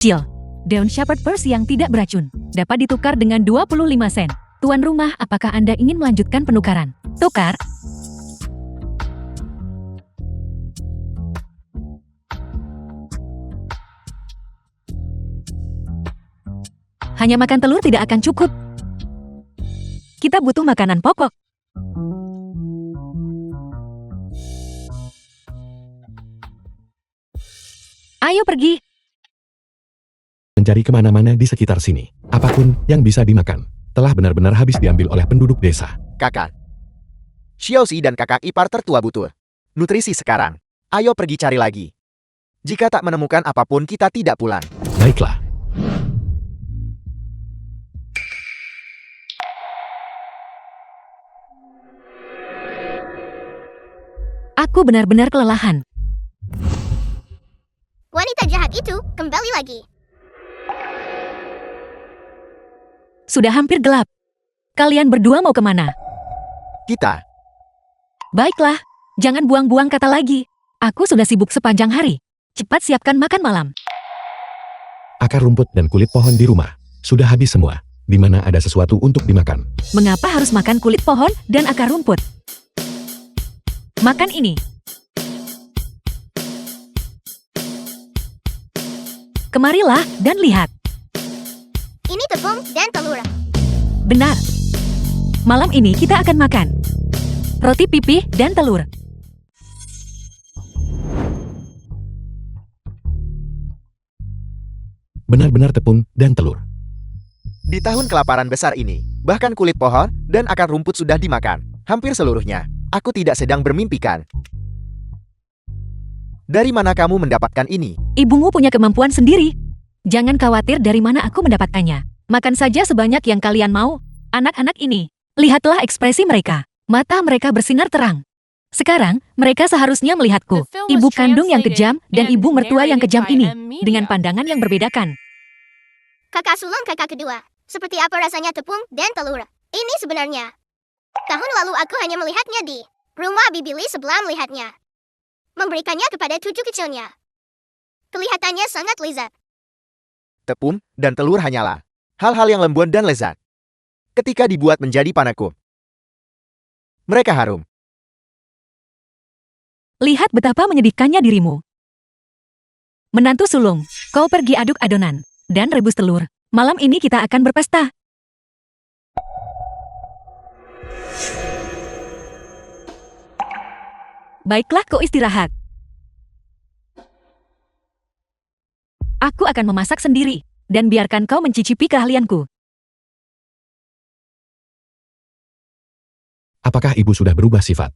Deal. Daun Shepherd Purse yang tidak beracun dapat ditukar dengan 25 sen. Tuan rumah, apakah Anda ingin melanjutkan penukaran? Tukar. Hanya makan telur tidak akan cukup. Kita butuh makanan pokok. Ayo pergi. Mencari kemana-mana di sekitar sini. Apapun yang bisa dimakan, telah benar-benar habis diambil oleh penduduk desa. Kakak Xiaoxi dan kakak ipar tertua butuh nutrisi sekarang. Ayo pergi cari lagi. Jika tak menemukan apapun, kita tidak pulang. Baiklah. Aku benar-benar kelelahan. Wanita jahat itu kembali lagi. Sudah hampir gelap. Kalian berdua mau kemana? Kita Baiklah, jangan buang-buang kata lagi. Aku sudah sibuk sepanjang hari. Cepat siapkan makan malam. Akar rumput dan kulit pohon di rumah sudah habis semua. Di mana ada sesuatu untuk dimakan. Mengapa harus makan kulit pohon dan akar rumput? Makan ini. Kemarilah dan lihat. Ini tepung dan telur. Benar. Malam ini kita akan makan roti pipih dan telur. Benar-benar tepung dan telur. di tahun kelaparan besar ini, bahkan kulit pohon dan akar rumput sudah dimakan. Hampir seluruhnya. Aku tidak sedang bermimpikan. Dari mana kamu mendapatkan ini? Ibumu punya kemampuan sendiri. Jangan khawatir dari mana aku mendapatkannya. Makan saja sebanyak yang kalian mau. Anak-anak ini, lihatlah ekspresi mereka. Mata mereka bersinar terang. Sekarang, mereka seharusnya melihatku. Ibu kandung yang kejam dan ibu mertua yang kejam ini. Dengan pandangan yang berbedakan. Kakak sulung kakak kedua. Seperti apa rasanya tepung dan telur? Ini sebenarnya. Tahun lalu aku hanya melihatnya di rumah Bibili sebelum melihatnya. Memberikannya kepada cucu kecilnya. Kelihatannya sangat lezat. Tepung dan telur hanyalah hal-hal yang lembut dan lezat. Ketika dibuat menjadi panaku, mereka harum. Lihat betapa menyedihkannya dirimu. Menantu sulung, kau pergi aduk adonan dan rebus telur. Malam ini kita akan berpesta. Baiklah, kau istirahat. Aku akan memasak sendiri, dan biarkan kau mencicipi keahlianku. Apakah ibu sudah berubah sifat?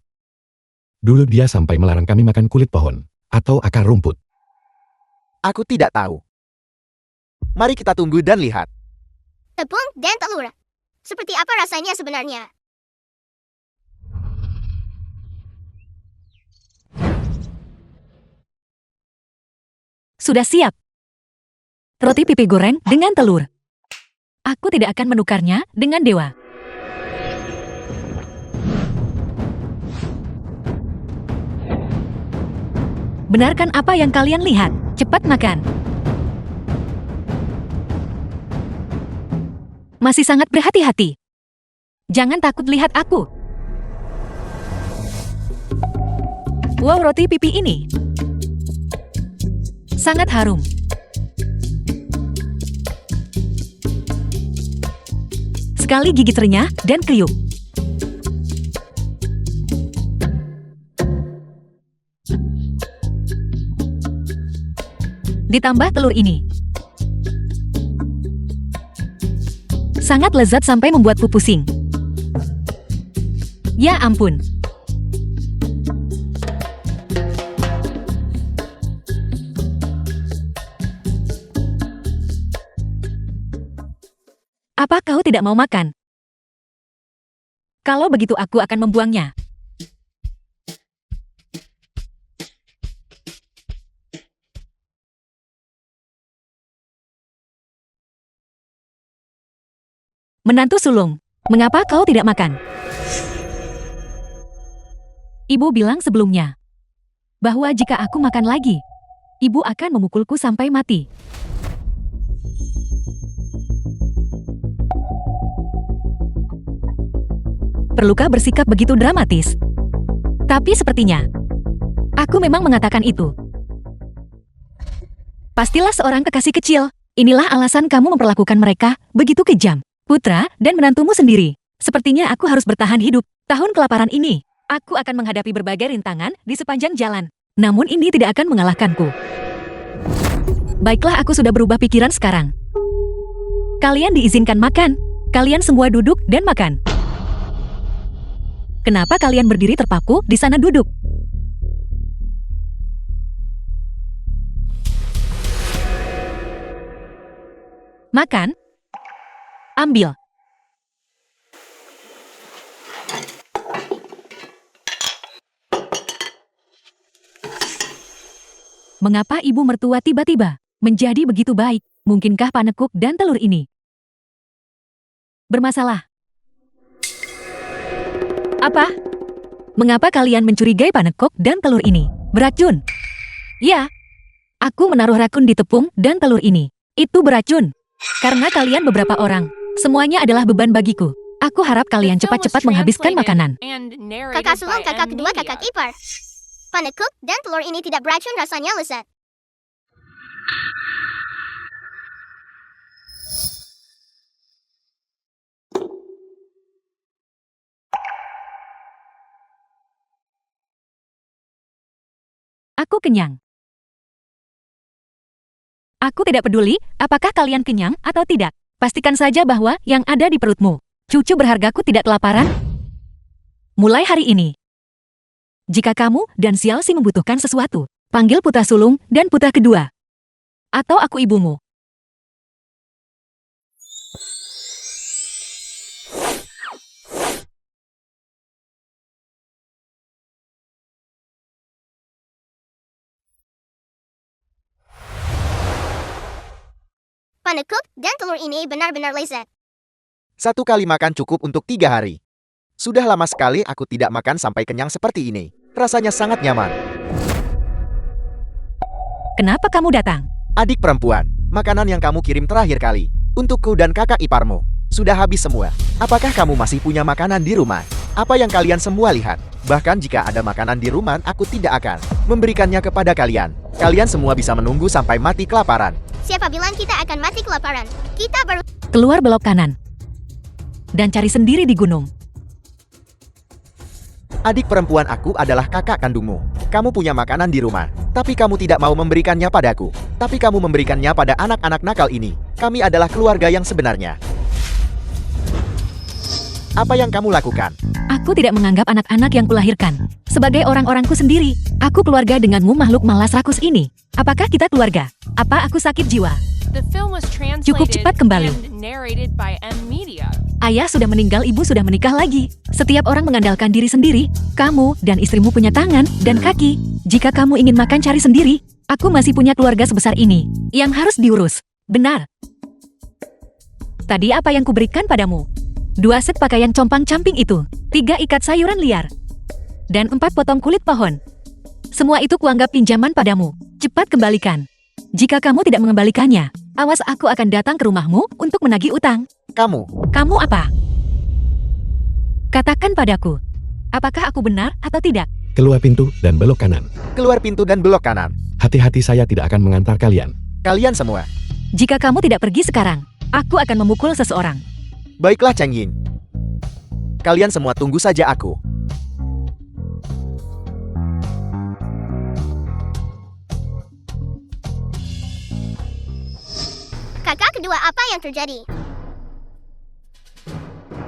Dulu dia sampai melarang kami makan kulit pohon atau akar rumput. Aku tidak tahu. Mari kita tunggu dan lihat. Tepung dan telur. Seperti apa rasanya sebenarnya? Sudah siap. Roti pipi goreng dengan telur. Aku tidak akan menukarnya dengan dewa. Benarkan apa yang kalian lihat? Cepat makan. Masih sangat berhati-hati. Jangan takut lihat aku. Wow, roti pipi ini sangat harum. Sekali gigit renyah dan kriuk. Ditambah telur ini. Sangat lezat sampai membuatku pusing. Ya ampun. Apa kau tidak mau makan? Kalau begitu aku akan membuangnya. Menantu sulung, mengapa kau tidak makan? Ibu bilang sebelumnya bahwa jika aku makan lagi, ibu akan memukulku sampai mati. Perlukah bersikap begitu dramatis? Tapi sepertinya, aku memang mengatakan itu. Pastilah seorang kekasih kecil. Inilah alasan kamu memperlakukan mereka begitu kejam. Putra dan menantumu sendiri. Sepertinya aku harus bertahan hidup. Tahun kelaparan ini, aku akan menghadapi berbagai rintangan di sepanjang jalan. Namun ini tidak akan mengalahkanku. Baiklah, aku sudah berubah pikiran sekarang. Kalian diizinkan makan. Kalian semua duduk dan makan. Kenapa kalian berdiri terpaku di sana duduk? Makan. Ambil. Mengapa ibu mertua tiba-tiba menjadi begitu baik? Mungkinkah panekuk dan telur ini bermasalah? Apa? Mengapa kalian mencurigai panekuk dan telur ini beracun? Ya, aku menaruh racun di tepung dan telur ini. Itu beracun. Karena kalian beberapa orang, semuanya adalah beban bagiku. Aku harap kalian cepat-cepat menghabiskan makanan. Kakak sulung, kakak kedua, kakak ipar. Panekuk dan telur ini tidak beracun, rasanya lezat. Aku kenyang. Aku tidak peduli apakah kalian kenyang atau tidak. Pastikan saja bahwa yang ada di perutmu. Cucu berhargaku tidak kelaparan. Mulai hari ini, jika kamu dan Xiaoxi membutuhkan sesuatu, panggil putra sulung dan putra kedua. Atau aku ibumu. Panekuk dan telur ini benar-benar lezat. 1 kali makan cukup untuk 3 hari. Sudah lama sekali aku tidak makan sampai kenyang seperti ini. Rasanya sangat nyaman. Kenapa kamu datang? Adik perempuan, makanan yang kamu kirim terakhir kali, untukku dan kakak iparmu, sudah habis semua. Apakah kamu masih punya makanan di rumah? Apa yang kalian semua lihat? Bahkan jika ada makanan di rumah, aku tidak akan memberikannya kepada kalian. Kalian semua bisa menunggu sampai mati kelaparan. Siapa bilang kita akan mati kelaparan? Kita baru... Keluar belok kanan. Dan cari sendiri di gunung. Adik perempuan aku adalah kakak kandungmu. Kamu punya makanan di rumah, tapi kamu tidak mau memberikannya padaku. Tapi kamu memberikannya pada anak-anak nakal ini. Kami adalah keluarga yang sebenarnya. Apa yang kamu lakukan? Aku tidak menganggap anak-anak yang kulahirkan sebagai orang-orangku sendiri. Aku keluarga denganmu makhluk malas rakus ini. Apakah kita keluarga? Apa aku sakit jiwa? Cukup cepat kembali. Ayah sudah meninggal, ibu sudah menikah lagi. Setiap orang mengandalkan diri sendiri. Kamu dan istrimu punya tangan dan kaki. Jika kamu ingin makan, cari sendiri. Aku masih punya keluarga sebesar ini yang harus diurus. Benar. Tadi apa yang kuberikan padamu? 2 set pakaian compang-camping itu, 3 ikat sayuran liar, dan 4 potong kulit pohon. Semua itu kuanggap pinjaman padamu. Cepat kembalikan. Jika kamu tidak mengembalikannya, awas aku akan datang ke rumahmu untuk menagih utang. Kamu apa? Katakan padaku, apakah aku benar atau tidak? Keluar pintu dan belok kanan. Keluar pintu dan belok kanan. Hati-hati, saya tidak akan mengantar kalian. Kalian semua. Jika kamu tidak pergi sekarang, aku akan memukul seseorang. Baiklah Cheng Ying. Kalian semua tunggu saja aku. Kakak kedua, apa yang terjadi?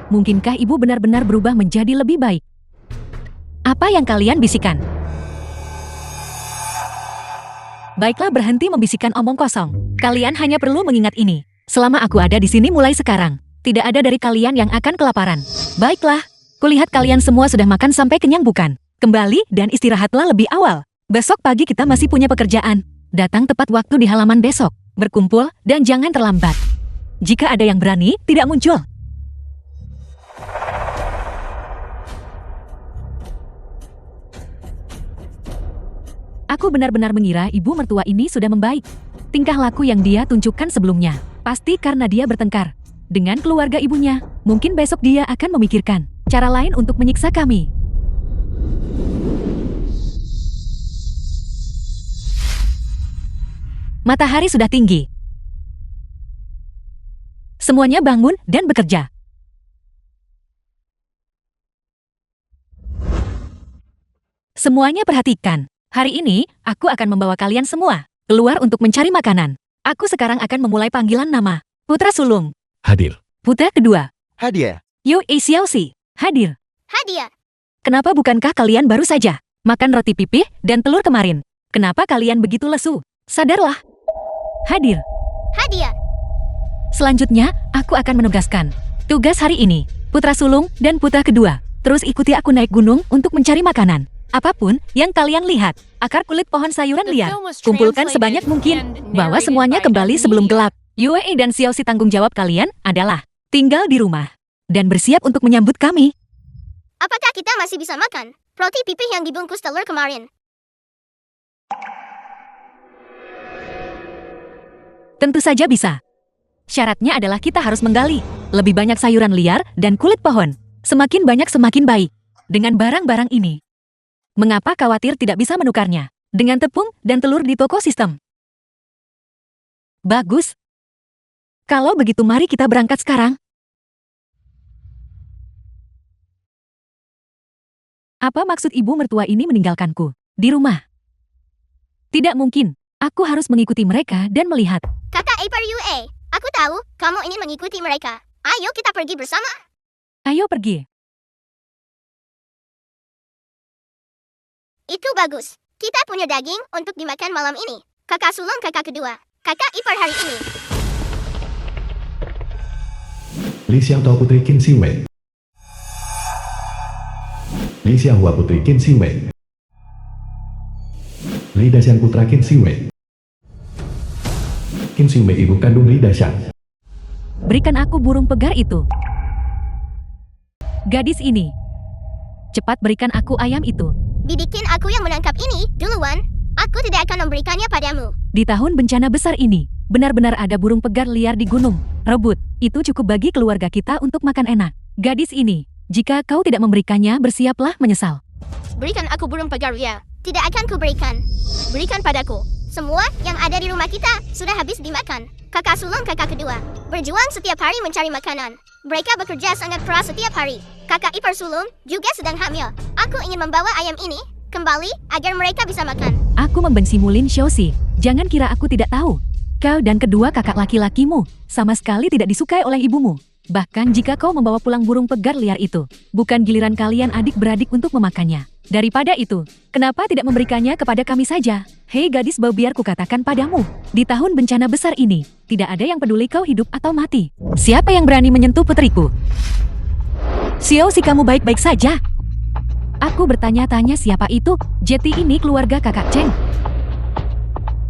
Mungkinkah ibu benar-benar berubah menjadi lebih baik? Apa yang kalian bisikan? Baiklah, berhenti membisikkan omong kosong. Kalian hanya perlu mengingat ini. Selama aku ada di sini mulai sekarang, tidak ada dari kalian yang akan kelaparan. Baiklah, kulihat kalian semua sudah makan sampai kenyang bukan? Kembali dan istirahatlah lebih awal. Besok pagi kita masih punya pekerjaan. Datang tepat waktu di halaman besok. Berkumpul dan jangan terlambat. Jika ada yang berani, tidak muncul. Aku benar-benar mengira ibu mertua ini sudah membaik. Tingkah laku yang dia tunjukkan sebelumnya, pasti karena dia bertengkar dengan keluarga ibunya. Mungkin besok dia akan memikirkan cara lain untuk menyiksa kami. Matahari sudah tinggi. Semuanya bangun dan bekerja. Semuanya perhatikan. Hari ini, aku akan membawa kalian semua keluar untuk mencari makanan. Aku sekarang akan memulai panggilan nama. Putra sulung. Hadir. Putra kedua. Hadiah. Yu Xiaoxi. Hadir. Hadiah. Kenapa bukankah kalian baru saja makan roti pipih dan telur kemarin? Kenapa kalian begitu lesu? Sadarlah. Hadir. Hadiah. Selanjutnya, aku akan menugaskan tugas hari ini, putra sulung dan putra kedua. Terus ikuti aku naik gunung untuk mencari makanan. Apapun yang kalian lihat, akar kulit pohon sayuran The liar, film was kumpulkan translated sebanyak mungkin. and Bawa narrated semuanya by kembali sebelum Amelia. gelap. Yue dan Xiaoxi, tanggung jawab kalian adalah tinggal di rumah dan bersiap untuk menyambut kami. Apakah kita masih bisa makan roti pipih yang dibungkus telur kemarin? Tentu saja bisa. Syaratnya adalah kita harus menggali lebih banyak sayuran liar dan kulit pohon. Semakin banyak semakin baik. Dengan barang-barang ini, mengapa khawatir tidak bisa menukarnya dengan tepung dan telur di toko sistem? Bagus. Kalau begitu mari kita berangkat sekarang. Apa maksud ibu mertua ini meninggalkanku di rumah? Tidak mungkin. Aku harus mengikuti mereka dan melihat. Kakak ipar Yue, aku tahu kamu ingin mengikuti mereka. Ayo kita pergi bersama. Ayo pergi. Itu bagus. Kita punya daging untuk dimakan malam ini. Kakak sulung kakak kedua. Kakak ipar hari ini. Li Xiaotao putri Qin Xiwei. Li Xiahua putri Qin Xiwei. Li Daxiang putra Qin Xiwei. Qin Xiwei ibu kandung Li Daxiang. Berikan aku burung pegar itu. Gadis ini. Cepat berikan aku ayam itu. Bidikin aku yang menangkap ini duluan. Aku tidak akan memberikannya padamu. Di tahun bencana besar ini, benar-benar ada burung pegar liar di gunung. Rebut, itu cukup bagi keluarga kita untuk makan enak. Gadis ini, jika kau tidak memberikannya, bersiaplah menyesal. Berikan aku burung pegar ya. Tidak akan kuberikan. Berikan padaku. Semua yang ada di rumah kita sudah habis dimakan. Kakak sulung kakak kedua berjuang setiap hari mencari makanan. Mereka bekerja sangat keras setiap hari. Kakak ipar sulung juga sedang hamil. Aku ingin membawa ayam ini kembali agar mereka bisa makan. Aku membencimu Lin Xiaoxi. Jangan kira aku tidak tahu. Kau dan kedua kakak laki-lakimu sama sekali tidak disukai oleh ibumu. Bahkan jika kau membawa pulang burung pegar liar itu, bukan giliran kalian adik-beradik untuk memakannya. Daripada itu, kenapa tidak memberikannya kepada kami saja? Hei gadis bau, biar kukatakan padamu, di tahun bencana besar ini, tidak ada yang peduli kau hidup atau mati. Siapa yang berani menyentuh putriku? Xiaoxi, kamu baik-baik saja? Aku bertanya-tanya siapa itu. Jeti ini keluarga kakak Cheng.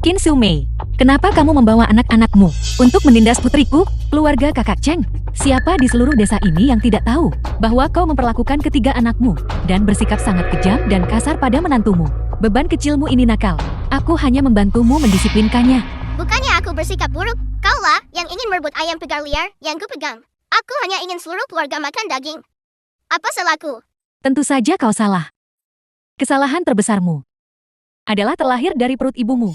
Qin Xiumei, kenapa kamu membawa anak-anakmu untuk menindas putriku, keluarga kakak Cheng? Siapa di seluruh desa ini yang tidak tahu bahwa kau memperlakukan ketiga anakmu dan bersikap sangat kejam dan kasar pada menantumu? Beban kecilmu ini nakal. Aku hanya membantumu mendisiplinkannya. Bukannya aku bersikap buruk. Kaulah yang ingin merebut ayam pegar liar yang kupegang. Aku hanya ingin seluruh keluarga makan daging. Apa salahku? Tentu saja kau salah. Kesalahan terbesarmu adalah terlahir dari perut ibumu.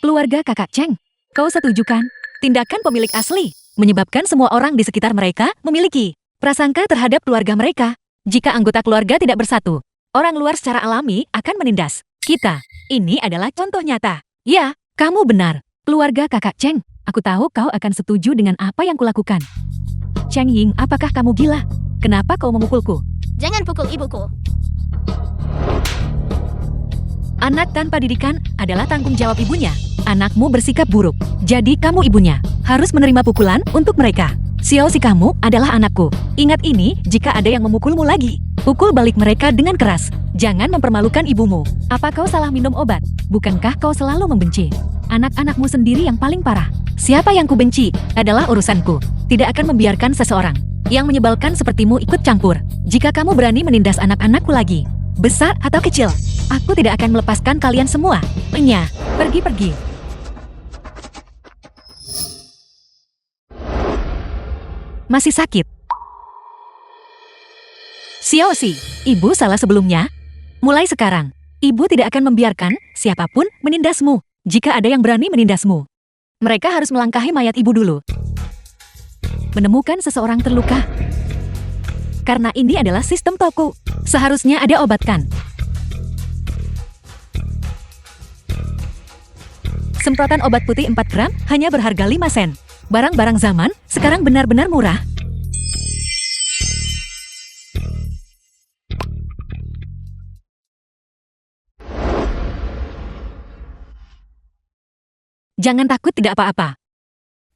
Keluarga kakak Cheng, kau setuju kan? Tindakan pemilik asli menyebabkan semua orang di sekitar mereka memiliki prasangka terhadap keluarga mereka. Jika anggota keluarga tidak bersatu, orang luar secara alami akan menindas kita. Ini adalah contoh nyata. Ya, kamu benar. Keluarga kakak Cheng, aku tahu kau akan setuju dengan apa yang kulakukan. Cheng Ying, apakah kamu gila? Kenapa kau memukulku? Jangan pukul ibuku. Anak tanpa didikan adalah tanggung jawab ibunya. Anakmu bersikap buruk, jadi kamu ibunya harus menerima pukulan untuk mereka. Xiaoxi, kamu adalah anakku. Ingat ini, jika ada yang memukulmu lagi, pukul balik mereka dengan keras. Jangan mempermalukan ibumu. Apa kau salah minum obat? Bukankah kau selalu membenci anak-anakmu sendiri yang paling parah? Siapa yang kubenci adalah urusanku. Tidak akan membiarkan seseorang yang menyebalkan sepertimu ikut campur. Jika kamu berani menindas anak-anakku lagi, besar atau kecil, aku tidak akan melepaskan kalian semua. Enya, pergi-pergi. Masih sakit? Xiaoxi, ibu salah sebelumnya. Mulai sekarang, ibu tidak akan membiarkan siapapun menindasmu. Jika ada yang berani menindasmu, mereka harus melangkahi mayat ibu dulu. Menemukan seseorang terluka. Karena ini adalah sistem toko, seharusnya ada obatkan. Semprotan obat putih 4 gram hanya berharga 5 sen. Barang-barang zaman sekarang benar-benar murah. Jangan takut, tidak apa-apa.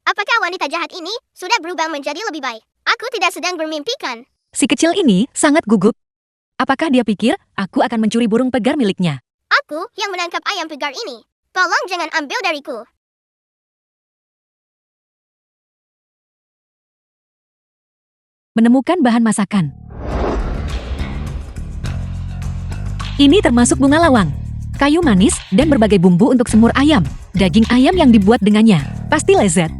Apakah wanita jahat ini sudah berubah menjadi lebih baik? Aku tidak sedang bermimpikan. Si kecil ini sangat gugup. Apakah dia pikir aku akan mencuri burung pegar miliknya? Aku yang menangkap ayam pegar ini. Tolong jangan ambil dariku. Menemukan bahan masakan. Ini termasuk bunga lawang, kayu manis, dan berbagai bumbu untuk semur ayam. Daging ayam yang dibuat dengannya pasti lezat.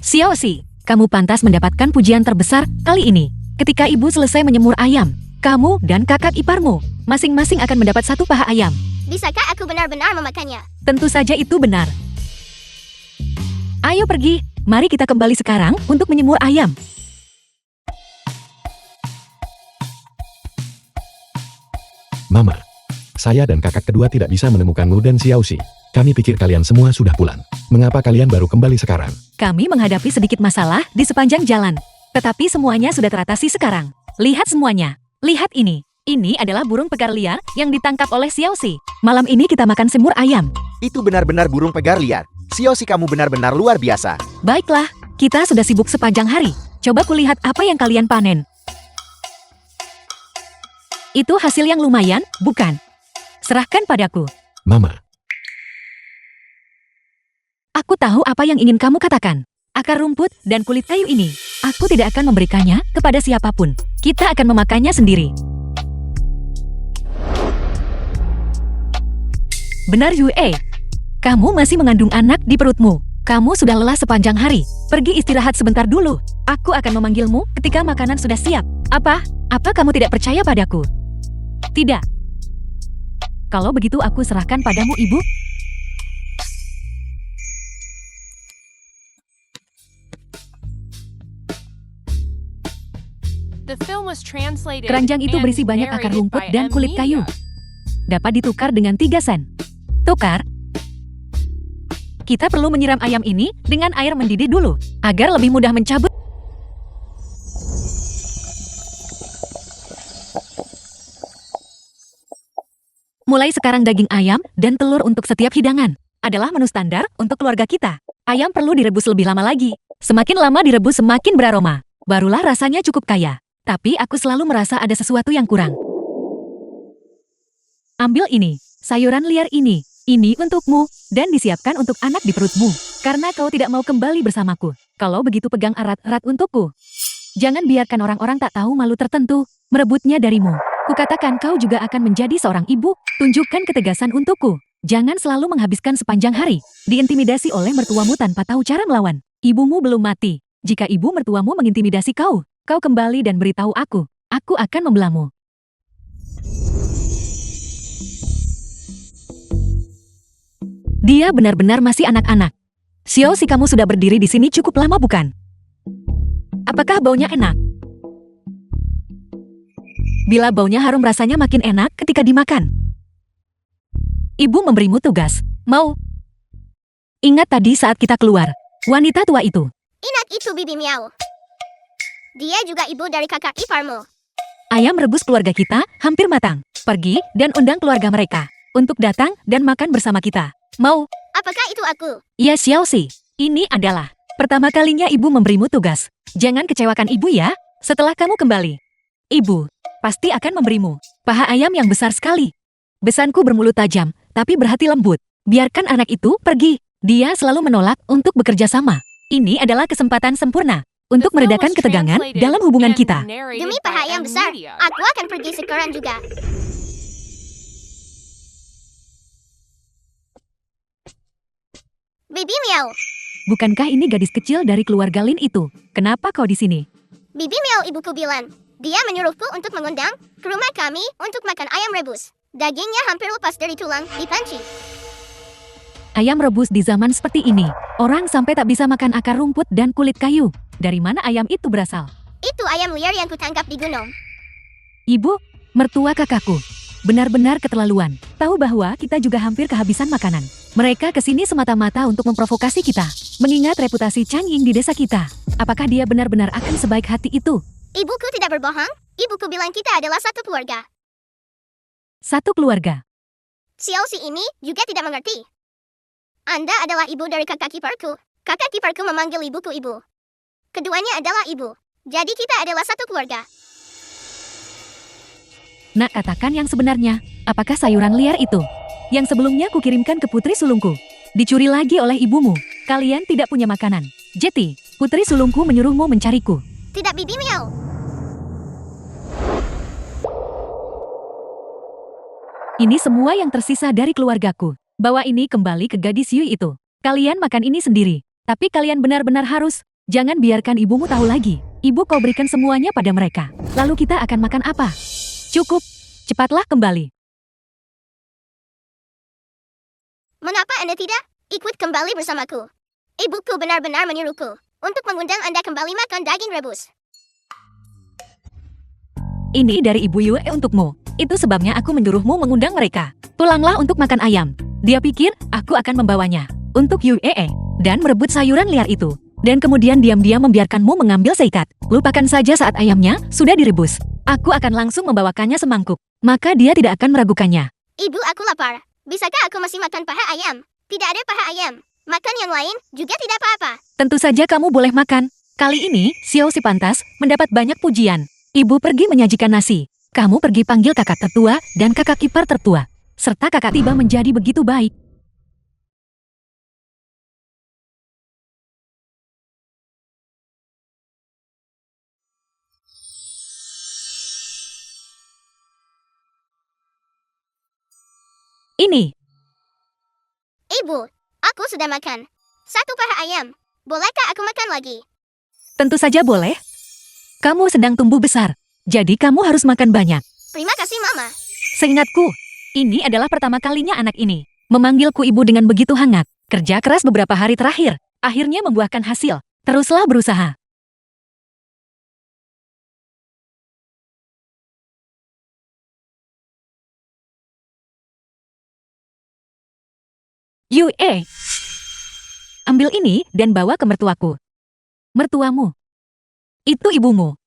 Xiaoxi, kamu pantas mendapatkan pujian terbesar kali ini. Ketika ibu selesai menyemur ayam, kamu dan kakak iparmu masing-masing akan mendapat 1 paha ayam. Bisakah aku benar-benar memakannya? Tentu saja itu benar. Ayo pergi, mari kita kembali sekarang untuk menyemur ayam. Mama, saya dan kakak kedua tidak bisa menemukanmu dan Xiaoxi. Kami pikir kalian semua sudah pulang. Mengapa kalian baru kembali sekarang? Kami menghadapi sedikit masalah di sepanjang jalan. Tetapi semuanya sudah teratasi sekarang. Lihat semuanya. Lihat ini. Ini adalah burung pegar liar yang ditangkap oleh Xiaoxi. Malam ini kita makan semur ayam. Itu benar-benar burung pegar liar. Xiaoxi, kamu benar-benar luar biasa. Baiklah, kita sudah sibuk sepanjang hari. Coba kulihat apa yang kalian panen. Itu hasil yang lumayan, bukan? Serahkan padaku. Mama, Aku tahu apa yang ingin kamu katakan. Akar rumput dan kulit kayu ini, aku tidak akan memberikannya kepada siapapun. Kita akan memakannya sendiri. Benar Yue, kamu masih mengandung anak di perutmu. Kamu sudah lelah sepanjang hari. Pergi istirahat sebentar dulu. Aku akan memanggilmu ketika makanan sudah siap. Apa? Apa kamu tidak percaya padaku? Tidak. Kalau begitu aku serahkan padamu, Ibu. The film was translated Keranjang itu and berisi banyak akar narrated rumput by dan kulit kayu. Amiga. Dapat ditukar dengan 3 sen. Tukar. Kita perlu menyiram ayam ini dengan air mendidih dulu, agar lebih mudah mencabut. Mulai sekarang daging ayam dan telur untuk setiap hidangan adalah menu standar untuk keluarga kita. Ayam perlu direbus lebih lama lagi. Semakin lama direbus semakin beraroma. Barulah rasanya cukup kaya. Tapi aku selalu merasa ada sesuatu yang kurang. Ambil ini, sayuran liar ini. Ini untukmu, dan disiapkan untuk anak di perutmu. Karena kau tidak mau kembali bersamaku. Kalau begitu pegang erat-erat untukku. Jangan biarkan orang-orang tak tahu malu tertentu merebutnya darimu. Kukatakan kau juga akan menjadi seorang ibu. Tunjukkan ketegasan untukku. Jangan selalu menghabiskan sepanjang hari diintimidasi oleh mertuamu tanpa tahu cara melawan. Ibumu belum mati. Jika ibu mertuamu mengintimidasi kau, kau kembali dan beritahu aku. Aku akan membelamu. Dia benar-benar masih anak-anak. Xiaoxi, kamu sudah berdiri di sini cukup lama, bukan? Apakah baunya enak? Bila baunya harum, rasanya makin enak ketika dimakan. Ibu memberimu tugas. Mau? Ingat tadi saat kita keluar, wanita tua itu. Inak itu Bibi Miao. Dia juga ibu dari kakak iparmu. Ayam rebus keluarga kita hampir matang. Pergi dan undang keluarga mereka untuk datang dan makan bersama kita. Mau? Apakah itu aku? Ya, Xiaoxi. Ini adalah pertama kalinya ibu memberimu tugas. Jangan kecewakan ibu ya. Setelah kamu kembali, ibu pasti akan memberimu paha ayam yang besar sekali. Besanku bermulut tajam, tapi berhati lembut. Biarkan anak itu pergi. Dia selalu menolak untuk bekerja sama. Ini adalah kesempatan sempurna untuk The film meredakan was ketegangan translated dalam hubungan and kita. narrated Demi by paha yang besar, Amiga. aku akan pergi sekarang juga. Bibi Miao. Bukankah ini gadis kecil dari keluarga Lin itu? Kenapa kau di sini? Bibi Miao, ibuku bilang. Dia menyuruhku untuk mengundang ke rumah kami untuk makan ayam rebus. Dagingnya hampir lepas dari tulang di panci. Ayam rebus di zaman seperti ini, orang sampai tak bisa makan akar rumput dan kulit kayu. Dari mana ayam itu berasal? Itu ayam liar yang kutangkap di gunung. Ibu, mertua kakakku. Benar-benar keterlaluan. Tahu bahwa kita juga hampir kehabisan makanan. Mereka kesini semata-mata untuk memprovokasi kita. Mengingat reputasi Chang Ying di desa kita. Apakah dia benar-benar akan sebaik hati itu? Ibuku tidak berbohong. Ibuku bilang kita adalah satu keluarga. Satu keluarga. Xiaoxi ini juga tidak mengerti. Anda adalah ibu dari kakak kiparku. Kakak kiparku memanggil ibuku ibu. Keduanya adalah ibu. Jadi kita adalah satu keluarga. Nak, katakan yang sebenarnya. Apakah sayuran liar itu yang sebelumnya kukirimkan ke putri sulungku dicuri lagi oleh ibumu? Kalian tidak punya makanan. Jeti, putri sulungku menyuruhmu mencariku. Tidak, Bibi Miao. Ini semua yang tersisa dari keluargaku. Bawa ini kembali ke gadis Yui itu. Kalian makan ini sendiri. Tapi kalian benar-benar harus. Jangan biarkan ibumu tahu lagi. Ibu kau berikan semuanya pada mereka. Lalu kita akan makan apa? Cukup. Cepatlah kembali. Mengapa Anda tidak ikut kembali bersamaku? Ibuku benar-benar menyuruhku untuk mengundang Anda kembali makan daging rebus. Ini dari Ibu Yue untukmu. Itu sebabnya aku menyuruhmu mengundang mereka. Pulanglah untuk makan ayam. Dia pikir aku akan membawanya untuk Yue dan merebut sayuran liar itu. Dan kemudian diam-diam membiarkanmu mengambil seikat. Lupakan saja saat ayamnya sudah direbus. Aku akan langsung membawakannya semangkuk. Maka dia tidak akan meragukannya. Ibu, aku lapar. Bisakah aku masih makan paha ayam? Tidak ada paha ayam. Makan yang lain juga tidak apa-apa. Tentu saja kamu boleh makan. Kali ini, Xiaoxi pantas mendapat banyak pujian. Ibu pergi menyajikan nasi. Kamu pergi panggil kakak tertua dan kakak ipar tertua. Serta kakak tiba menjadi begitu baik. Ini. Ibu, aku sudah makan. Satu paha ayam. Bolehkah aku makan lagi? Tentu saja boleh. Kamu sedang tumbuh besar. Jadi kamu harus makan banyak. Terima kasih, Mama. Seingatku, ini adalah pertama kalinya anak ini memanggilku ibu dengan begitu hangat. Kerja keras beberapa hari terakhir, akhirnya membuahkan hasil. Teruslah berusaha. Yue, ambil ini dan bawa ke mertuaku. Mertuamu. Itu ibumu.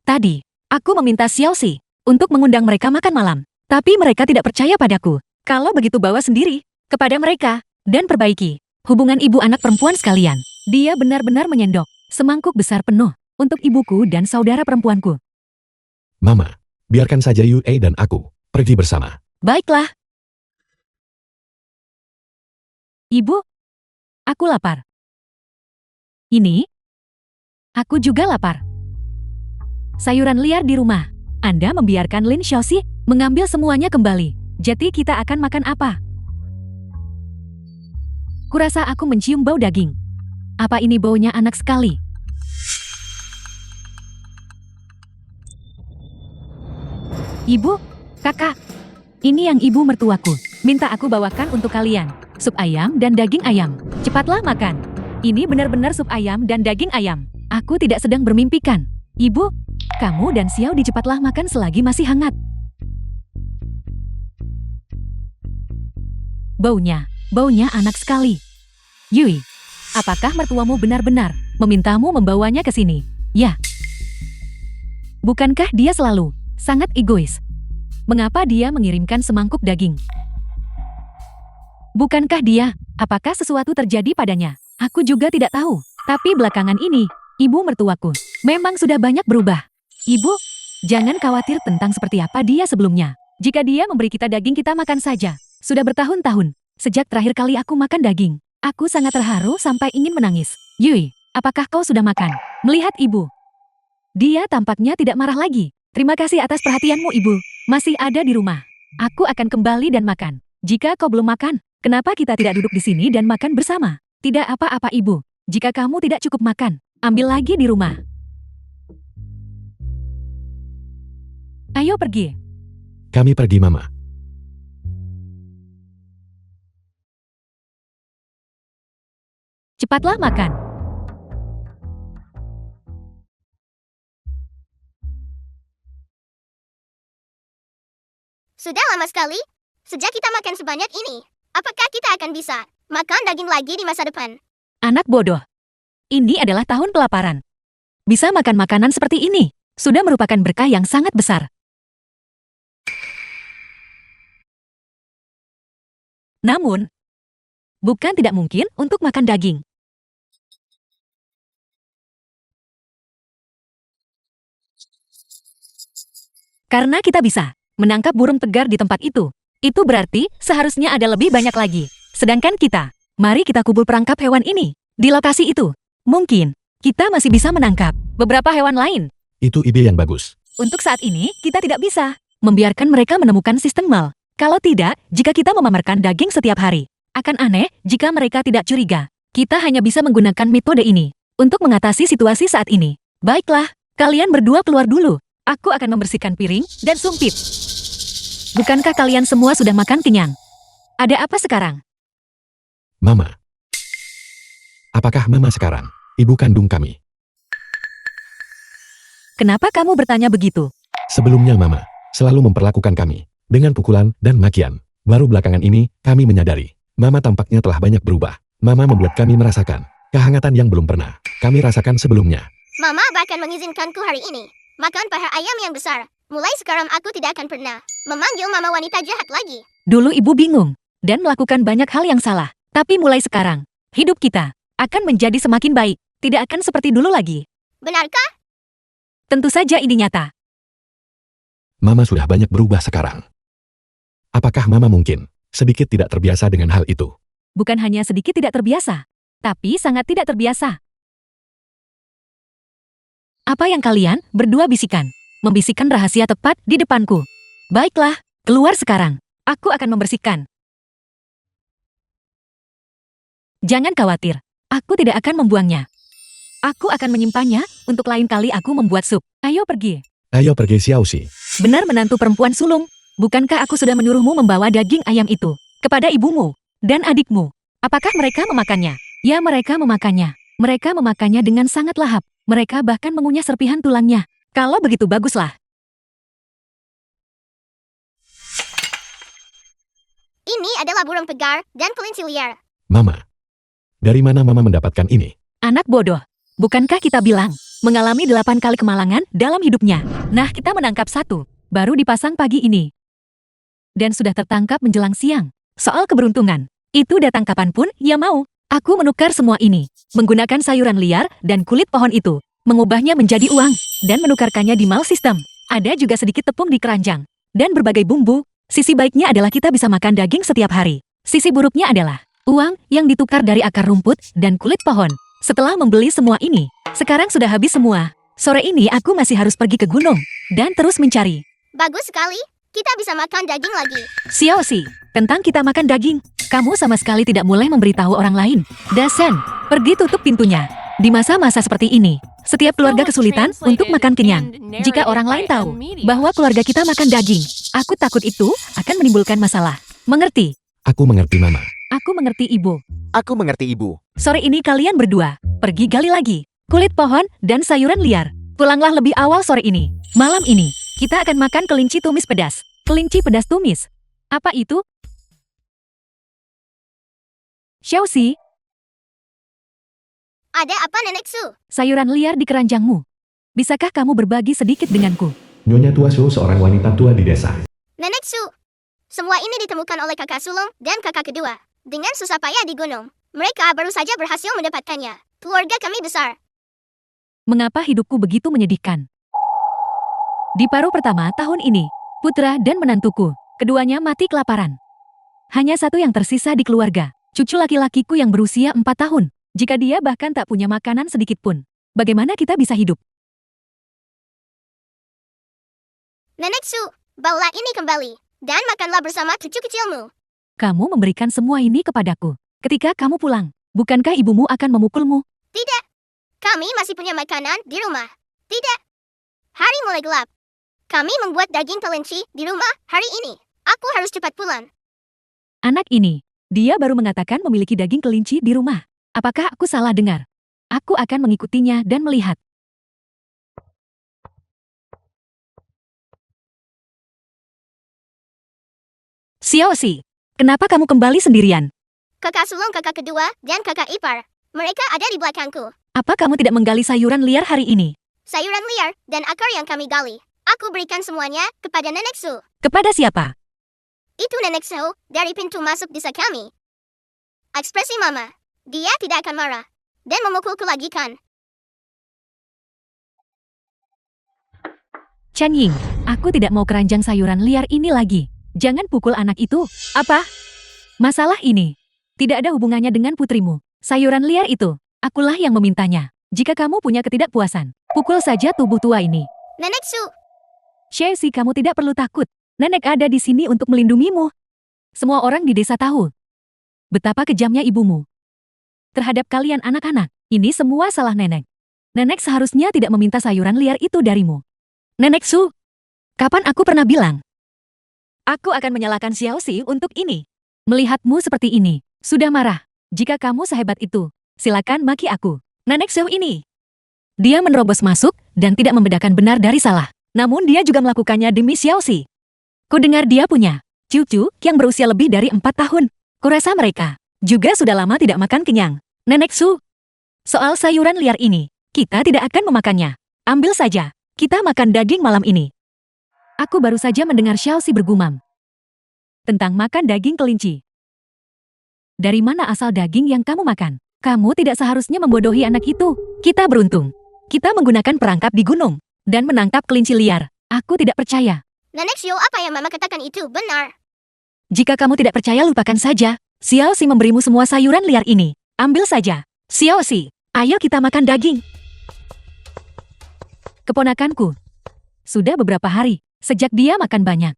Tadi, aku meminta Xiaoxi untuk mengundang mereka makan malam. Tapi mereka tidak percaya padaku. Kalau begitu bawa sendiri kepada mereka dan perbaiki hubungan ibu anak perempuan sekalian. Dia benar-benar menyendok semangkuk besar penuh untuk ibuku dan saudara perempuanku. Mama, biarkan saja Yue dan aku pergi bersama. Baiklah. Ibu, aku lapar. Ini, aku juga lapar. Sayuran liar di rumah. Anda membiarkan Lin Xiaoxi mengambil semuanya kembali. Jadi kita akan makan apa? Kurasa aku mencium bau daging. Apa ini baunya anak sekali? Ibu, kakak, ini yang ibu mertuaku. Minta aku bawakan untuk kalian. Sup ayam dan daging ayam. Cepatlah makan. Ini benar-benar sup ayam dan daging ayam. Aku tidak sedang bermimpikan. Ibu, kamu dan Xiao cepatlah makan selagi masih hangat. Baunya anak sekali. Yui, apakah mertuamu benar-benar memintamu membawanya ke sini? Ya. Bukankah dia selalu sangat egois? Mengapa dia mengirimkan semangkuk daging? Bukankah dia? Apakah sesuatu terjadi padanya? Aku juga tidak tahu. Tapi belakangan ini, ibu mertuaku memang sudah banyak berubah. Ibu, jangan khawatir tentang seperti apa dia sebelumnya. Jika dia memberi kita daging, kita makan saja. Sudah bertahun-tahun, sejak terakhir kali aku makan daging. Aku sangat terharu sampai ingin menangis. Yui, apakah kau sudah makan? Melihat ibu, dia tampaknya tidak marah lagi. Terima kasih atas perhatianmu, ibu. Masih ada di rumah. Aku akan kembali dan makan. Jika kau belum makan, kenapa kita tidak duduk di sini dan makan bersama? Tidak apa-apa, ibu. Jika kamu tidak cukup makan, ambil lagi di rumah. Ayo pergi. Kami pergi, Mama. Cepatlah makan. Sudah lama sekali sejak kita makan sebanyak ini. Apakah kita akan bisa makan daging lagi di masa depan? Anak bodoh. Ini adalah tahun kelaparan. Bisa makan makanan seperti ini sudah merupakan berkah yang sangat besar. Namun, bukan tidak mungkin untuk makan daging. Karena kita bisa menangkap burung tegar di tempat itu. Itu berarti seharusnya ada lebih banyak lagi. Sedangkan kita, mari kita kubur perangkap hewan ini. Di lokasi itu, mungkin kita masih bisa menangkap beberapa hewan lain. Itu ide yang bagus. Untuk saat ini, kita tidak bisa membiarkan mereka menemukan sistem mal. Kalau tidak, jika kita memamerkan daging setiap hari, akan aneh jika mereka tidak curiga. Kita hanya bisa menggunakan metode ini untuk mengatasi situasi saat ini. Baiklah, kalian berdua keluar dulu. Aku akan membersihkan piring dan sumpit. Bukankah kalian semua sudah makan kenyang? Ada apa sekarang? Mama. Apakah Mama sekarang ibu kandung kami? Kenapa kamu bertanya begitu? Sebelumnya Mama selalu memperlakukan kami dengan pukulan dan makian. Baru belakangan ini, kami menyadari, Mama tampaknya telah banyak berubah. Mama membuat kami merasakan kehangatan yang belum pernah kami rasakan sebelumnya. Mama bahkan mengizinkanku hari ini makan paha ayam yang besar. Mulai sekarang aku tidak akan pernah memanggil mama wanita jahat lagi. Dulu ibu bingung dan melakukan banyak hal yang salah. Tapi mulai sekarang, hidup kita akan menjadi semakin baik. Tidak akan seperti dulu lagi. Benarkah? Tentu saja ini nyata. Mama sudah banyak berubah sekarang. Apakah Mama mungkin sedikit tidak terbiasa dengan hal itu? Bukan hanya sedikit tidak terbiasa, tapi sangat tidak terbiasa. Apa yang kalian berdua bisikan? Membisikkan rahasia tepat di depanku. Baiklah, keluar sekarang. Aku akan membersihkan. Jangan khawatir, aku tidak akan membuangnya. Aku akan menyimpannya untuk lain kali aku membuat sup. Ayo pergi. Ayo pergi Xiaoxi. Benar menantu perempuan sulung. Bukankah aku sudah menyuruhmu membawa daging ayam itu kepada ibumu dan adikmu? Apakah mereka memakannya? Ya, mereka memakannya. Mereka memakannya dengan sangat lahap. Mereka bahkan mengunyah serpihan tulangnya. Kalau begitu baguslah. Ini adalah burung pegar dan kelinci liar. Mama. Dari mana Mama mendapatkan ini? Anak bodoh. Bukankah kita bilang mengalami 8 kali kemalangan dalam hidupnya? Nah, kita menangkap 1. Baru dipasang pagi ini. Dan sudah tertangkap menjelang siang. Soal keberuntungan, itu datang kapanpun ia mau. Aku menukar semua ini, menggunakan sayuran liar dan kulit pohon itu, mengubahnya menjadi uang, dan menukarkannya di mal sistem. Ada juga sedikit tepung di keranjang, dan berbagai bumbu. Sisi baiknya adalah kita bisa makan daging setiap hari. Sisi buruknya adalah uang yang ditukar dari akar rumput dan kulit pohon. Setelah membeli semua ini, sekarang sudah habis semua. Sore ini aku masih harus pergi ke gunung, dan terus mencari. Bagus sekali. Kita bisa makan daging lagi. Xiaoxi, tentang kita makan daging, kamu sama sekali tidak mulai memberitahu orang lain. Dasen, pergi tutup pintunya. Di masa-masa seperti ini, setiap keluarga kesulitan untuk makan kenyang. Jika orang lain tahu bahwa keluarga kita makan daging, aku takut itu akan menimbulkan masalah. Mengerti? Aku mengerti Mama. Aku mengerti ibu. Aku mengerti ibu. Sore ini kalian berdua, pergi gali lagi kulit pohon dan sayuran liar. Pulanglah lebih awal sore ini. Malam ini, kita akan makan kelinci tumis pedas. Kelinci pedas tumis. Apa itu? Xiaoxi, Ada apa, Nenek Su? sayuran liar di keranjangmu. Bisakah kamu berbagi sedikit denganku? Nyonya Tua Su seorang wanita tua di desa. Nenek Su, semua ini ditemukan oleh kakak sulung dan kakak kedua. Dengan susah payah di gunung. Mereka baru saja berhasil mendapatkannya. Keluarga kami besar. Mengapa hidupku begitu menyedihkan? Di paruh pertama tahun ini, putra dan menantuku, keduanya mati kelaparan. Hanya satu yang tersisa di keluarga, cucu laki-lakiku yang berusia 4 tahun. Jika dia bahkan tak punya makanan sedikit pun, bagaimana kita bisa hidup? Nenek Su, bawalah ini kembali. Dan makanlah bersama cucu kecilmu. Kamu memberikan semua ini kepadaku. Ketika kamu pulang, bukankah ibumu akan memukulmu? Tidak. Kami masih punya makanan di rumah. Tidak. Hari mulai gelap. Kami membuat daging kelinci di rumah hari ini. Aku harus cepat pulang. Anak ini, dia baru mengatakan memiliki daging kelinci di rumah. Apakah aku salah dengar? Aku akan mengikutinya dan melihat. Xiaoxi, kenapa kamu kembali sendirian? Kakak sulung, kakak kedua, dan kakak ipar. Mereka ada di belakangku. Apa kamu tidak menggali sayuran liar hari ini? Sayuran liar dan akar yang kami gali. Aku berikan semuanya kepada Nenek Su. Kepada siapa? Itu Nenek Su dari pintu masuk desa kami. Ekspresi Mama. Dia tidak akan marah. Dan memukulku lagi kan? Chen Ying, aku tidak mau keranjang sayuran liar ini lagi. Jangan pukul anak itu. Apa? Masalah ini tidak ada hubungannya dengan putrimu. Sayuran liar itu, akulah yang memintanya. Jika kamu punya ketidakpuasan, pukul saja tubuh tua ini. Nenek Su. Xiaoxi, kamu tidak perlu takut. Nenek ada di sini untuk melindungimu. Semua orang di desa tahu betapa kejamnya ibumu terhadap kalian anak-anak. Ini semua salah nenek. Nenek seharusnya tidak meminta sayuran liar itu darimu. Nenek Su, kapan aku pernah bilang? Aku akan menyalahkan Xiaoxi untuk ini. Melihatmu seperti ini, sudah marah. Jika kamu sehebat itu, silakan maki aku. Nenek Su ini. Dia menerobos masuk dan tidak membedakan benar dari salah. Namun dia juga melakukannya demi Xiaoxi. Kudengar dia punya cucu yang berusia lebih dari 4 tahun. Kurasa mereka juga sudah lama tidak makan kenyang. Nenek Su, soal sayuran liar ini, kita tidak akan memakannya. Ambil saja, kita makan daging malam ini. Aku baru saja mendengar Xiaoxi bergumam tentang makan daging kelinci. Dari mana asal daging yang kamu makan? Kamu tidak seharusnya membodohi anak itu. Kita beruntung. Kita menggunakan perangkap di gunung dan menangkap kelinci liar. Aku tidak percaya. Nenek Su, apa yang Mama katakan itu benar. Jika kamu tidak percaya, lupakan saja. Xiaoxi memberimu semua sayuran liar ini. Ambil saja. Xiaoxi, ayo kita makan daging. Keponakanku. Sudah beberapa hari sejak dia makan banyak.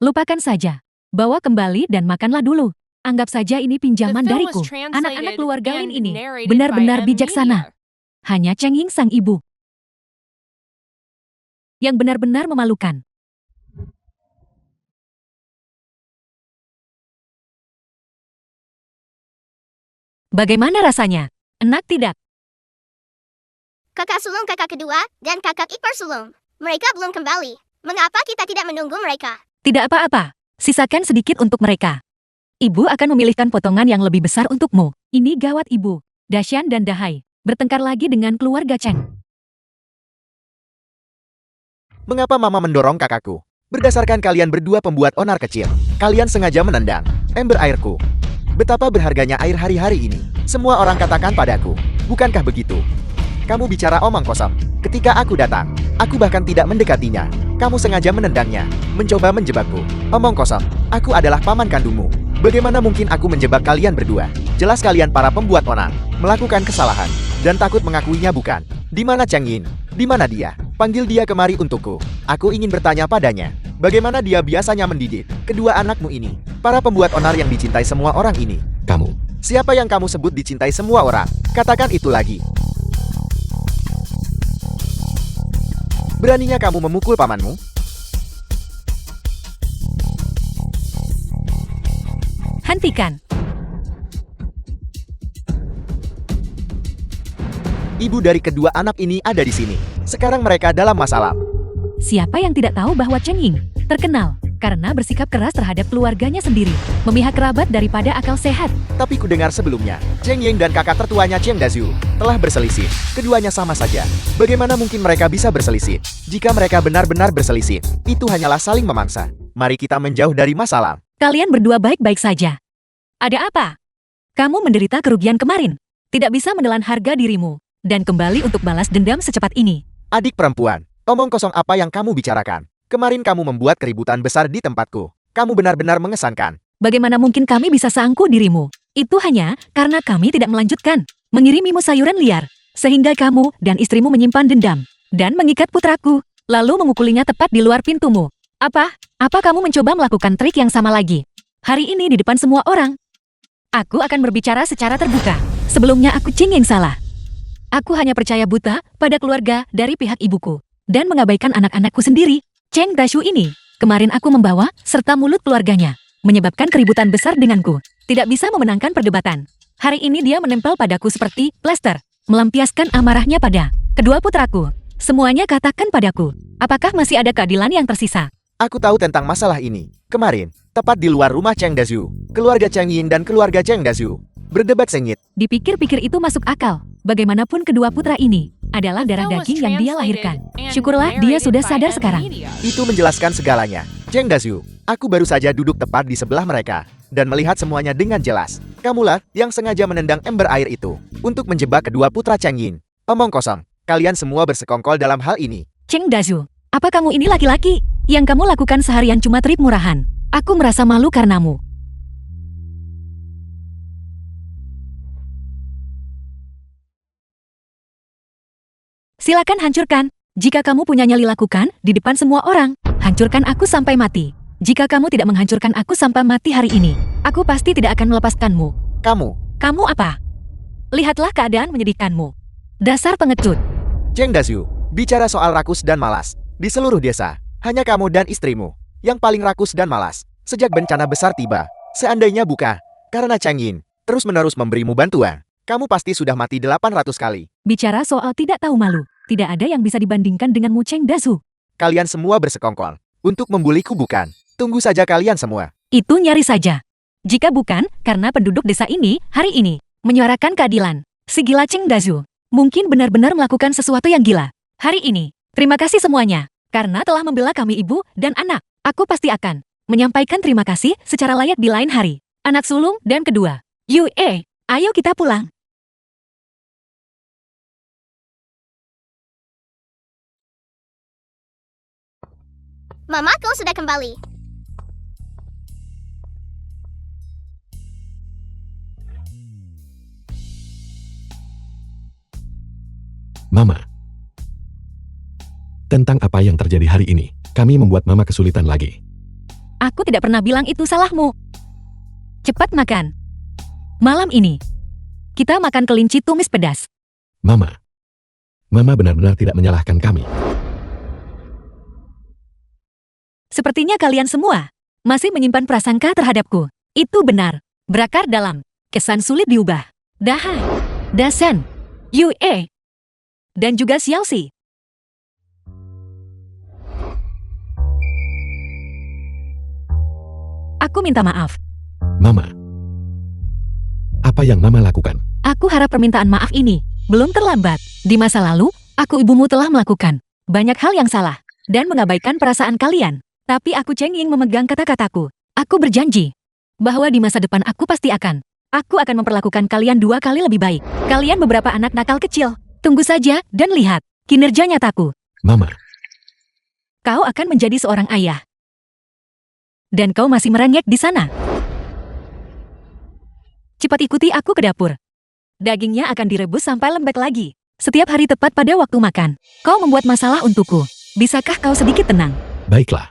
Lupakan saja. Bawa kembali dan makanlah dulu. Anggap saja ini pinjaman The film dariku. was translated Anak-anak keluarga Lin and ini narrated benar-benar by M. bijaksana. Media. Hanya Cheng Ying sang ibu yang benar-benar memalukan. Bagaimana rasanya? Enak tidak? Kakak sulung, kakak kedua, dan kakak ipar sulung. Mereka belum kembali. Mengapa kita tidak menunggu mereka? Tidak apa-apa. Sisakan sedikit untuk mereka. Ibu akan memilihkan potongan yang lebih besar untukmu. Ini gawat ibu. Dasyan dan Dahai bertengkar lagi dengan keluarga Cheng. Mengapa Mama mendorong kakakku? Berdasarkan kalian berdua pembuat onar kecil. Kalian sengaja menendang ember airku. Betapa berharganya air hari-hari ini. Semua orang katakan padaku. Bukankah begitu? Kamu bicara omong kosong. Ketika aku datang, aku bahkan tidak mendekatinya. Kamu sengaja menendangnya, mencoba menjebakku. Omong kosong. Aku adalah paman kandungmu. Bagaimana mungkin aku menjebak kalian berdua? Jelas kalian para pembuat onar, melakukan kesalahan, dan takut mengakuinya bukan? Di mana Cheng Yin? Di mana dia? Panggil dia kemari untukku. Aku ingin bertanya padanya. Bagaimana dia biasanya mendidik kedua anakmu ini? Para pembuat onar yang dicintai semua orang ini. Kamu. Siapa yang kamu sebut dicintai semua orang? Katakan itu lagi. Beraninya kamu memukul pamanmu? Hentikan. Ibu dari kedua anak ini ada di sini. Sekarang mereka dalam masalah. Siapa yang tidak tahu bahwa Cheng Ying terkenal karena bersikap keras terhadap keluarganya sendiri, memihak kerabat daripada akal sehat. Tapi kudengar sebelumnya, Cheng Ying dan kakak tertuanya Cheng Dazhu telah berselisih. Keduanya sama saja. Bagaimana mungkin mereka bisa berselisih? Jika mereka benar-benar berselisih, itu hanyalah saling memaksa. Mari kita menjauh dari masalah. Kalian berdua baik-baik saja. Ada apa? Kamu menderita kerugian kemarin. Tidak bisa menelan harga dirimu dan kembali untuk balas dendam secepat ini. Adik perempuan, omong kosong apa yang kamu bicarakan? Kemarin kamu membuat keributan besar di tempatku. Kamu benar-benar mengesankan. Bagaimana mungkin kami bisa sangku dirimu? Itu hanya karena kami tidak melanjutkan mengirimimu sayuran liar, sehingga kamu dan istrimu menyimpan dendam dan mengikat putraku, lalu memukulinya tepat di luar pintumu. Apa? Apa kamu mencoba melakukan trik yang sama lagi? Hari ini di depan semua orang. Aku akan berbicara secara terbuka. Sebelumnya aku Cheng yang salah. Aku hanya percaya buta pada keluarga dari pihak ibuku dan mengabaikan anak-anakku sendiri. Cheng Dashu ini, kemarin aku membawa serta mulut keluarganya, menyebabkan keributan besar denganku. Tidak bisa memenangkan perdebatan. Hari ini dia menempel padaku seperti plester, melampiaskan amarahnya pada kedua putraku. Semuanya katakan padaku, apakah masih ada keadilan yang tersisa? Aku tahu tentang masalah ini. Kemarin, tepat di luar rumah Cheng Dashu, keluarga Cheng Ying dan keluarga Cheng Dashu berdebat sengit. Dipikir-pikir itu masuk akal. Bagaimanapun kedua putra ini adalah darah Film was daging yang dia lahirkan. translated and Syukurlah dia narrated sudah by sadar M sekarang. Media. Itu menjelaskan segalanya. Cheng Dashu, aku baru saja duduk tepat di sebelah mereka dan melihat semuanya dengan jelas. Kamulah yang sengaja menendang ember air itu untuk menjebak kedua putra Cheng Ying. Omong kosong. Kalian semua bersekongkol dalam hal ini. Cheng Dashu, apa kamu ini laki-laki? Yang kamu lakukan seharian cuma trip murahan. Aku merasa malu karenamu. Silakan hancurkan. Jika kamu punya nyali lakukan di depan semua orang. Hancurkan aku sampai mati. Jika kamu tidak menghancurkan aku sampai mati hari ini, aku pasti tidak akan melepaskanmu. Kamu apa? Lihatlah keadaan menyedihkanmu. Dasar pengecut. Cheng Dashu, bicara soal rakus dan malas. Di seluruh desa, hanya kamu dan istrimu yang paling rakus dan malas. Sejak bencana besar tiba, seandainya bukan karena Cheng Ying terus-menerus memberimu bantuan, kamu pasti sudah mati 800 kali. Bicara soal tidak tahu malu, tidak ada yang bisa dibandingkan denganmu Cheng Dashu. Kalian semua bersekongkol untuk membuliku bukan? Tunggu saja kalian semua. Itu nyaris saja. Jika bukan, karena penduduk desa ini, hari ini, menyuarakan keadilan. Si gila Cheng Dashu, mungkin benar-benar melakukan sesuatu yang gila. Hari ini, terima kasih semuanya. Karena telah membela kami ibu dan anak. Aku pasti akan menyampaikan terima kasih secara layak di lain hari. Anak sulung dan kedua. Yue, ayo kita pulang. Mamaku sudah kembali. Mama. Tentang apa yang terjadi hari ini, kami membuat Mama kesulitan lagi. Aku tidak pernah bilang itu salahmu. Cepat makan. Malam ini, kita makan kelinci tumis pedas. Mama. Mama benar-benar tidak menyalahkan kami. Sepertinya kalian semua masih menyimpan prasangka terhadapku. Itu benar. Berakar dalam. Kesan sulit diubah. Dahai. Dasen. Yue. Dan juga Xiaoxi. Aku minta maaf. Mama. Apa yang Mama lakukan? Aku harap permintaan maaf ini belum terlambat. Di masa lalu, aku ibumu telah melakukan banyak hal yang salah dan mengabaikan perasaan kalian. Tapi aku Cheng Ying memegang kata-kataku. Aku berjanji bahwa di masa depan aku pasti akan. Aku akan memperlakukan kalian 2 kali lebih baik. Kalian beberapa anak nakal kecil. Tunggu saja dan lihat kinerja nyataku. Mama. Kau akan menjadi seorang ayah. Dan kau masih merengek di sana. Cepat ikuti aku ke dapur. Dagingnya akan direbus sampai lembek lagi. Setiap hari tepat pada waktu makan. Kau membuat masalah untukku. Bisakah kau sedikit tenang? Baiklah.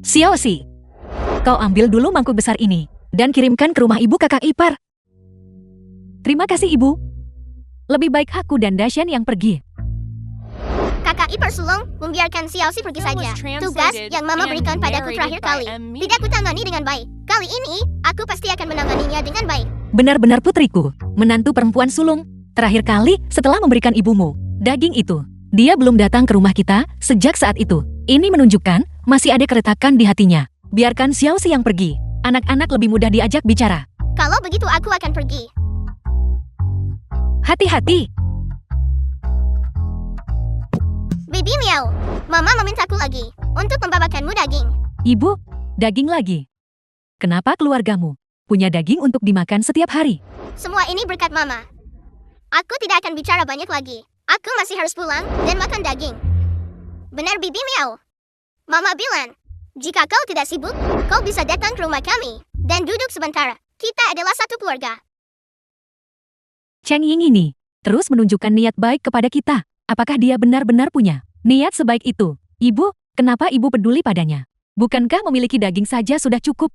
Xiaoxi, kau ambil dulu mangkuk besar ini dan kirimkan ke rumah ibu kakak ipar. Terima kasih ibu. Lebih baik aku dan Dashen yang pergi. Kakak ipar sulung membiarkan Xiaoxi pergi Film was saja. translated Tugas yang Mama and berikan padaku narrated terakhir by kali. M Media. Tidak kutangani dengan baik. Kali ini, aku pasti akan menanganinya dengan baik. Benar-benar putriku, menantu perempuan sulung. Terakhir kali setelah memberikan ibumu daging itu, dia belum datang ke rumah kita sejak saat itu. Ini menunjukkan masih ada keretakan di hatinya. Biarkan Xiaoxi yang pergi. Anak-anak lebih mudah diajak bicara. Kalau begitu aku akan pergi. Hati-hati. Bibi Miao, Mama memintaku lagi untuk membawakanmu daging. Ibu, daging lagi. Kenapa keluargamu punya daging untuk dimakan setiap hari? Semua ini berkat Mama. Aku tidak akan bicara banyak lagi. Aku masih harus pulang dan makan daging. Benar Bibi Miao. Mama bilang, jika kau tidak sibuk, kau bisa datang ke rumah kami dan duduk sebentar. Kita adalah satu keluarga. Cheng Ying ini terus menunjukkan niat baik kepada kita. Apakah dia benar-benar punya niat sebaik itu? Ibu, kenapa ibu peduli padanya? Bukankah memiliki daging saja sudah cukup?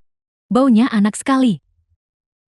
Baunya anak sekali.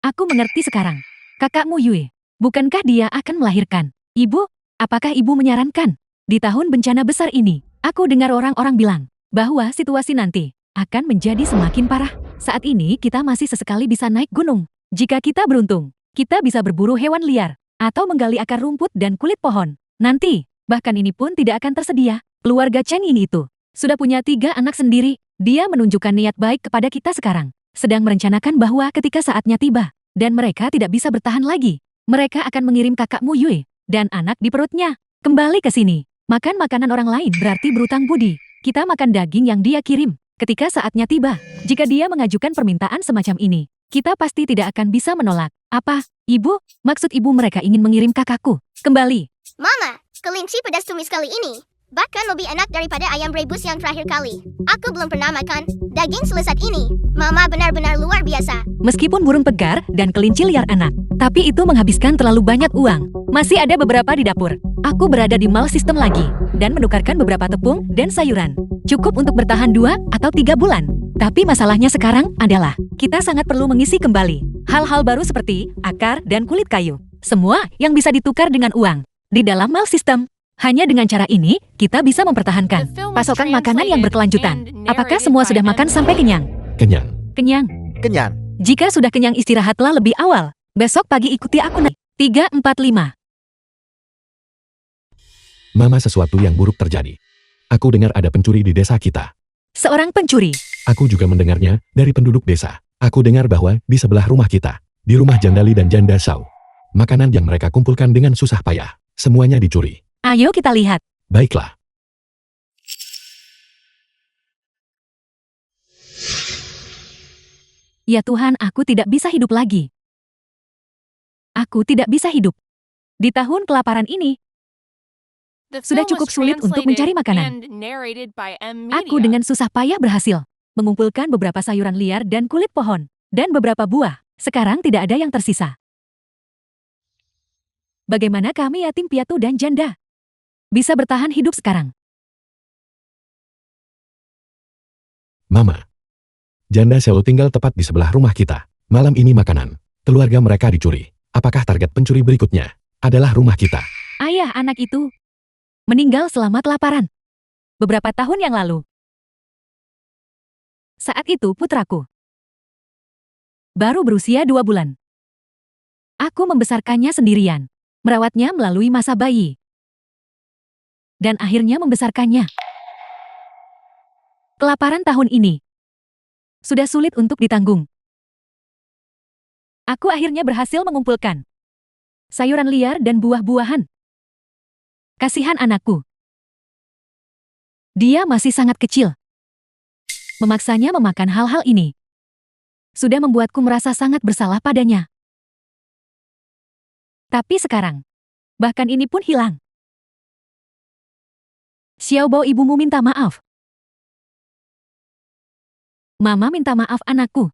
Aku mengerti sekarang. Kakakmu Yue, bukankah dia akan melahirkan? Ibu, apakah ibu menyarankan? Di tahun bencana besar ini, aku dengar orang-orang bilang bahwa situasi nanti akan menjadi semakin parah. Saat ini kita masih sesekali bisa naik gunung. Jika kita beruntung, kita bisa berburu hewan liar atau menggali akar rumput dan kulit pohon. Nanti, bahkan ini pun tidak akan tersedia. Keluarga Cheng Ying itu sudah punya 3 anak sendiri. Dia menunjukkan niat baik kepada kita sekarang. Sedang merencanakan bahwa ketika saatnya tiba, dan mereka tidak bisa bertahan lagi, mereka akan mengirim kakakmu Yue dan anak di perutnya kembali ke sini. Makan makanan orang lain berarti berutang budi. Kita makan daging yang dia kirim ketika saatnya tiba. Jika dia mengajukan permintaan semacam ini, kita pasti tidak akan bisa menolak. Apa, ibu? Maksud ibu mereka ingin mengirim kakakku kembali? Mama, kelinci pedas tumis kali ini bahkan lebih enak daripada ayam rebus yang terakhir kali. Aku belum pernah makan daging selesat ini. Mama benar-benar luar biasa. Meskipun burung pegar dan kelinci liar anak, tapi itu menghabiskan terlalu banyak uang. Masih ada beberapa di dapur. Aku berada di mall sistem lagi, dan menukarkan beberapa tepung dan sayuran. Cukup untuk bertahan 2 atau 3 bulan. Tapi masalahnya sekarang adalah, kita sangat perlu mengisi kembali hal-hal baru seperti akar dan kulit kayu. Semua yang bisa ditukar dengan uang. Di dalam mall sistem. Hanya dengan cara ini, kita bisa mempertahankan pasokan makanan yang berkelanjutan. Apakah semua sudah makan sampai kenyang? Kenyang. Kenyang. Kenyang. Jika sudah kenyang istirahatlah lebih awal. Besok pagi ikuti aku naik. 3, 4, 5. Mama, sesuatu yang buruk terjadi. Aku dengar ada pencuri di desa kita. Seorang pencuri. Aku juga mendengarnya dari penduduk desa. Aku dengar bahwa di sebelah rumah kita, di rumah Jandali dan Janda Shao, makanan yang mereka kumpulkan dengan susah payah, semuanya dicuri. Ayo kita lihat. Baiklah. Ya Tuhan, aku tidak bisa hidup lagi. Aku tidak bisa hidup. Di tahun kelaparan ini, sudah cukup sulit untuk mencari makanan. Aku dengan susah payah berhasil mengumpulkan beberapa sayuran liar dan kulit pohon, dan beberapa buah. Sekarang tidak ada yang tersisa. Bagaimana kami yatim piatu dan janda bisa bertahan hidup sekarang? Mama, Janda Shao tinggal tepat di sebelah rumah kita. Malam ini makanan keluarga mereka dicuri. Apakah target pencuri berikutnya adalah rumah kita? Ayah anak itu meninggal selama kelaparan beberapa tahun yang lalu. Saat itu putraku baru berusia 2 bulan. Aku membesarkannya sendirian, merawatnya melalui masa bayi, dan akhirnya membesarkannya. Kelaparan tahun ini sudah sulit untuk ditanggung. Aku akhirnya berhasil mengumpulkan sayuran liar dan buah-buahan. Kasihan anakku. Dia masih sangat kecil. Memaksanya memakan hal-hal ini sudah membuatku merasa sangat bersalah padanya. Tapi sekarang, bahkan ini pun hilang. Xiaobo, ibumu minta maaf. Mama minta maaf anakku.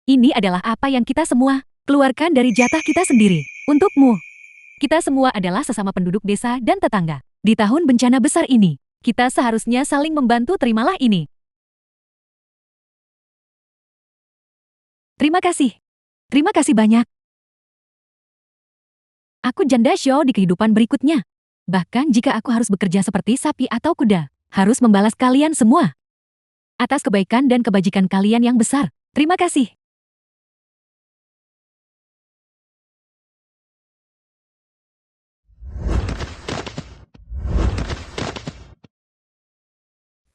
Ini adalah apa yang kita semua keluarkan dari jatah kita sendiri. Untukmu. Kita semua adalah sesama penduduk desa dan tetangga. Di tahun bencana besar ini, kita seharusnya saling membantu, terimalah ini. Terima kasih. Terima kasih banyak. Aku Janda Shao di kehidupan berikutnya. Bahkan jika aku harus bekerja seperti sapi atau kuda, harus membalas kalian semua atas kebaikan dan kebajikan kalian yang besar. Terima kasih.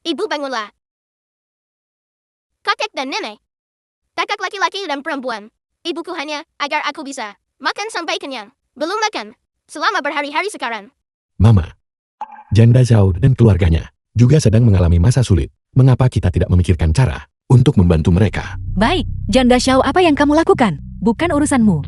Ibu bangunlah. Kakek dan nenek. Kakak laki-laki dan perempuan. Ibuku hanya agar aku bisa makan sampai kenyang. Belum makan selama berhari-hari sekarang. Mama, Janda Shao dan keluarganya juga sedang mengalami masa sulit. Mengapa kita tidak memikirkan cara untuk membantu mereka? Baik, Janda Shao, apa yang kamu lakukan? Bukan urusanmu.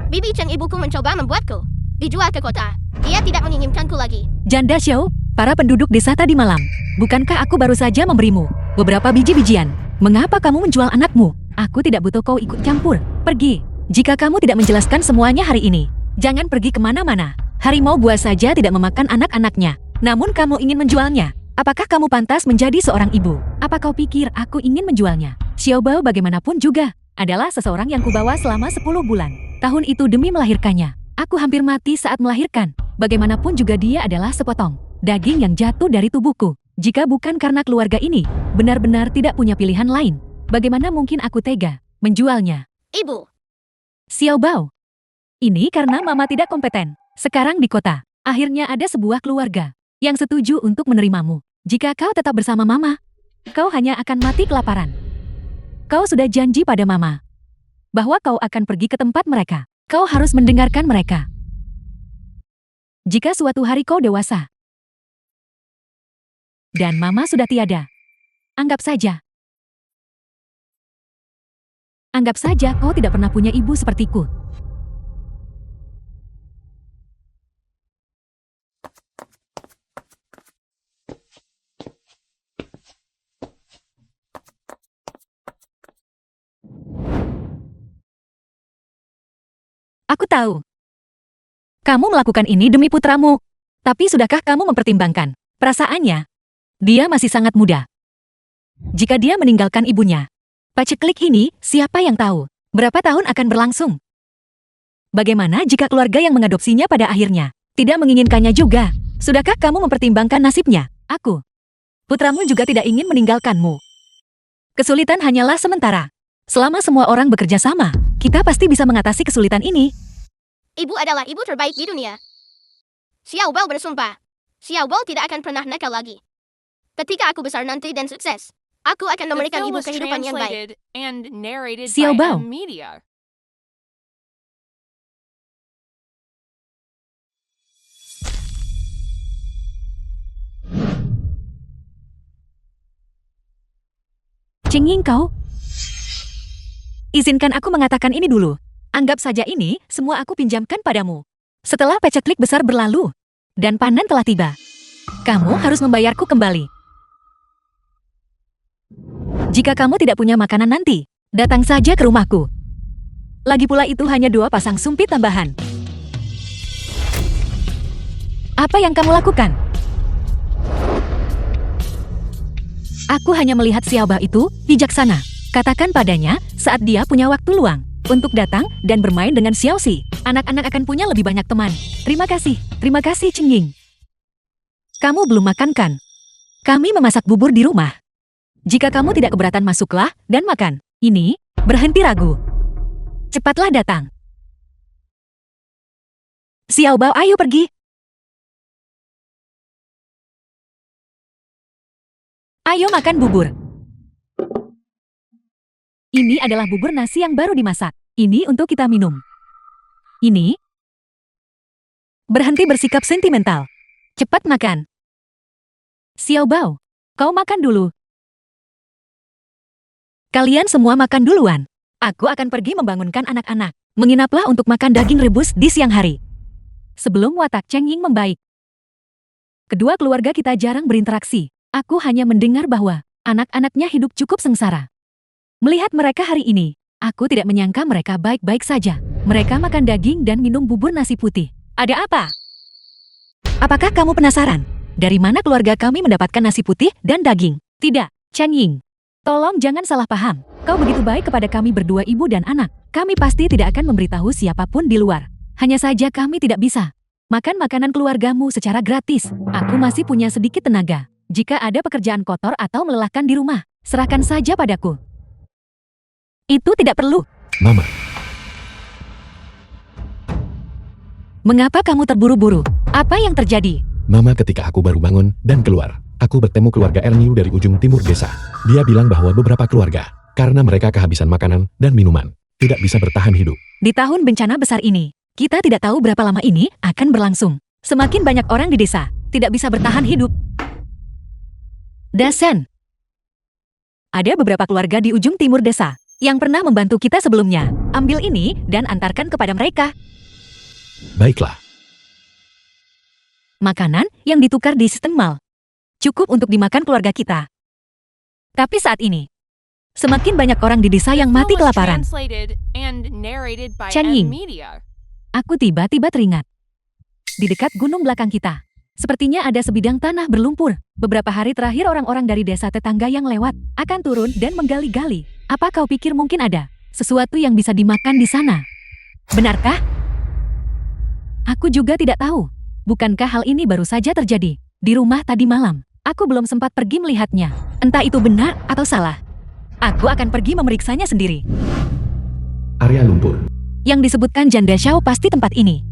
Bibi Cheng, ibuku mencoba membuatku dijual ke kota. Dia tidak menginginkanku lagi. Janda Shao, para penduduk desa tadi malam, bukankah aku baru saja memberimu beberapa biji-bijian? Mengapa kamu menjual anakmu? Aku tidak butuh kau ikut campur. Pergi. Jika kamu tidak menjelaskan semuanya hari ini, jangan pergi kemana-mana. Harimau buas saja tidak memakan anak-anaknya. Namun kamu ingin menjualnya. Apakah kamu pantas menjadi seorang ibu? Apa kau pikir aku ingin menjualnya? Xiaobao bagaimanapun juga adalah seseorang yang kubawa selama 10 bulan. Tahun itu demi melahirkannya. Aku hampir mati saat melahirkan. Bagaimanapun juga dia adalah sepotong daging yang jatuh dari tubuhku. Jika bukan karena keluarga ini, benar-benar tidak punya pilihan lain. Bagaimana mungkin aku tega menjualnya? Ibu, Xiaobao. Ini karena mama tidak kompeten. Sekarang di kota, akhirnya ada sebuah keluarga yang setuju untuk menerimamu. Jika kau tetap bersama mama, kau hanya akan mati kelaparan. Kau sudah janji pada mama bahwa kau akan pergi ke tempat mereka. Kau harus mendengarkan mereka. Jika suatu hari kau dewasa dan mama sudah tiada, anggap saja kau tidak pernah punya ibu sepertiku. Aku tahu. Kamu melakukan ini demi putramu. Tapi sudahkah kamu mempertimbangkan perasaannya? Dia masih sangat muda. Jika dia meninggalkan ibunya, paceklik ini, siapa yang tahu berapa tahun akan berlangsung? Bagaimana jika keluarga yang mengadopsinya pada akhirnya tidak menginginkannya juga? Sudahkah kamu mempertimbangkan nasibnya? Aku. Putramu juga tidak ingin meninggalkanmu. Kesulitan hanyalah sementara. Selama semua orang bekerja sama, kita pasti bisa mengatasi kesulitan ini. ibu adalah ibu terbaik di dunia. Xiaobao bersumpah. Xiaobao tidak akan pernah nakal lagi. Ketika aku besar nanti dan sukses, aku akan The memberikan film ibu was kehidupan yang baik. translated and narrated Xiaobao. by M Media. Cenging kau? Izinkan aku mengatakan ini dulu. Anggap saja ini semua aku pinjamkan padamu. Setelah paceklik besar berlalu dan panen telah tiba, kamu harus membayarku kembali. Jika kamu tidak punya makanan nanti, datang saja ke rumahku. Lagi pula itu hanya 2 pasang sumpit tambahan. Apa yang kamu lakukan? Aku hanya melihat Xiaobao itu bijaksana. Katakan padanya saat dia punya waktu luang untuk datang dan bermain dengan Xiaoxi. Anak-anak akan punya lebih banyak teman. Terima kasih Cheng Ying. Kamu belum makan kan? Kami memasak bubur di rumah. Jika kamu tidak keberatan masuklah dan makan. Ini, berhenti ragu. Cepatlah datang. Xiaobao, ayo pergi. Ayo makan bubur. Ini adalah bubur nasi yang baru dimasak. Ini untuk kita minum. Ini. Berhenti bersikap sentimental. Cepat makan. Xiaobao, kau makan dulu. Kalian semua makan duluan. Aku akan pergi membangunkan anak-anak. Menginaplah untuk makan daging rebus di siang hari. Sebelum watak Cheng Ying membaik. Kedua keluarga kita jarang berinteraksi. Aku hanya mendengar bahwa anak-anaknya hidup cukup sengsara. Melihat mereka hari ini, aku tidak menyangka mereka baik-baik saja. Mereka makan daging dan minum bubur nasi putih. Ada apa? Apakah kamu penasaran? Dari mana keluarga kami mendapatkan nasi putih dan daging? Tidak, Cheng Ying. Tolong jangan salah paham. Kau begitu baik kepada kami berdua ibu dan anak. Kami pasti tidak akan memberitahu siapapun di luar. Hanya saja kami tidak bisa makan makanan keluargamu secara gratis. Aku masih punya sedikit tenaga. Jika ada pekerjaan kotor atau melelahkan di rumah, serahkan saja padaku. Itu tidak perlu. Mama, Mengapa kamu terburu-buru? Apa yang terjadi? Mama ketika aku baru bangun dan keluar, aku bertemu keluarga Erniu dari ujung timur desa. Dia bilang bahwa beberapa keluarga, karena mereka kehabisan makanan dan minuman, tidak bisa bertahan hidup. Di tahun bencana besar ini, kita tidak tahu berapa lama ini akan berlangsung. Semakin banyak orang di desa tidak bisa bertahan hidup. Dasen. Ada beberapa keluarga di ujung timur desa yang pernah membantu kita sebelumnya. Ambil ini dan antarkan kepada mereka. Baiklah, Makanan yang ditukar di sistem mal. Cukup untuk dimakan keluarga kita. Tapi saat ini, semakin banyak orang di desa yang The mati film was kelaparan. translated and narrated by Cheng M Ying. Media. Aku tiba-tiba teringat. Di dekat gunung belakang kita, Sepertinya ada sebidang tanah berlumpur. Beberapa hari terakhir orang-orang dari desa tetangga yang lewat akan turun dan menggali-gali. Apa kau pikir mungkin ada sesuatu yang bisa dimakan di sana? Benarkah? Aku juga tidak tahu. Bukankah hal ini baru saja terjadi di rumah tadi malam? Aku belum sempat pergi melihatnya. Entah itu benar atau salah. Aku akan pergi memeriksanya sendiri. Area lumpur. Yang disebutkan Janda Xiao pasti tempat ini.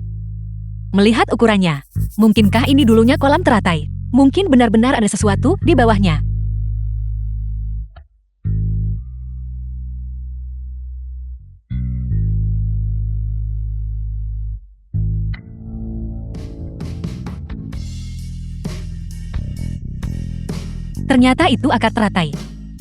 Melihat ukurannya, mungkinkah ini dulunya kolam teratai? Mungkin benar-benar ada sesuatu di bawahnya. Ternyata itu akar teratai.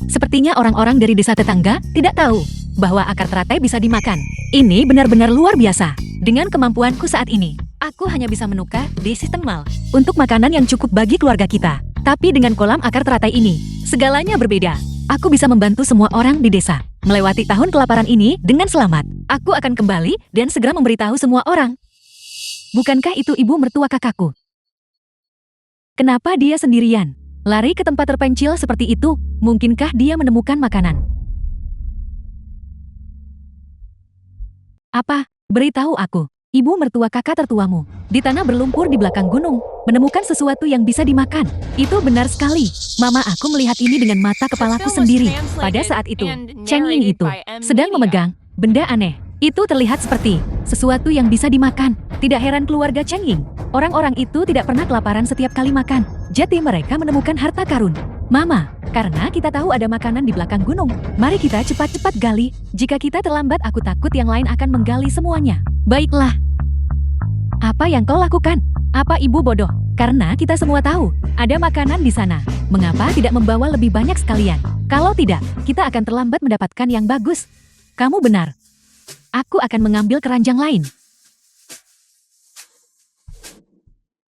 Sepertinya orang-orang dari desa tetangga tidak tahu bahwa akar teratai bisa dimakan. Ini benar-benar luar biasa. Dengan kemampuanku saat ini, aku hanya bisa menukar di sistem mal untuk makanan yang cukup bagi keluarga kita. Tapi dengan kolam akar teratai ini, segalanya berbeda. Aku bisa membantu semua orang di desa melewati tahun kelaparan ini dengan selamat. Aku akan kembali dan segera memberitahu semua orang. Bukankah itu ibu mertua kakakku? Kenapa dia sendirian? Lari ke tempat terpencil seperti itu, mungkinkah dia menemukan makanan? Apa? Beritahu aku, ibu mertua kakak tertuamu, di tanah berlumpur di belakang gunung, menemukan sesuatu yang bisa dimakan. Itu benar sekali. Mama aku melihat ini dengan mata kepalaku sendiri. Pada saat itu, Cheng Ying itu sedang memegang benda aneh. Itu terlihat seperti sesuatu yang bisa dimakan. Tidak heran keluarga Cheng Ying. Orang-orang itu tidak pernah kelaparan setiap kali makan. Jadi mereka menemukan harta karun. Mama, karena kita tahu ada makanan di belakang gunung, mari kita cepat-cepat gali. Jika kita terlambat, aku takut yang lain akan menggali semuanya. Baiklah. Apa yang kau lakukan? Apa ibu bodoh? Karena kita semua tahu, ada makanan di sana. Mengapa tidak membawa lebih banyak sekalian? Kalau tidak, kita akan terlambat mendapatkan yang bagus. Kamu benar. Aku akan mengambil keranjang lain.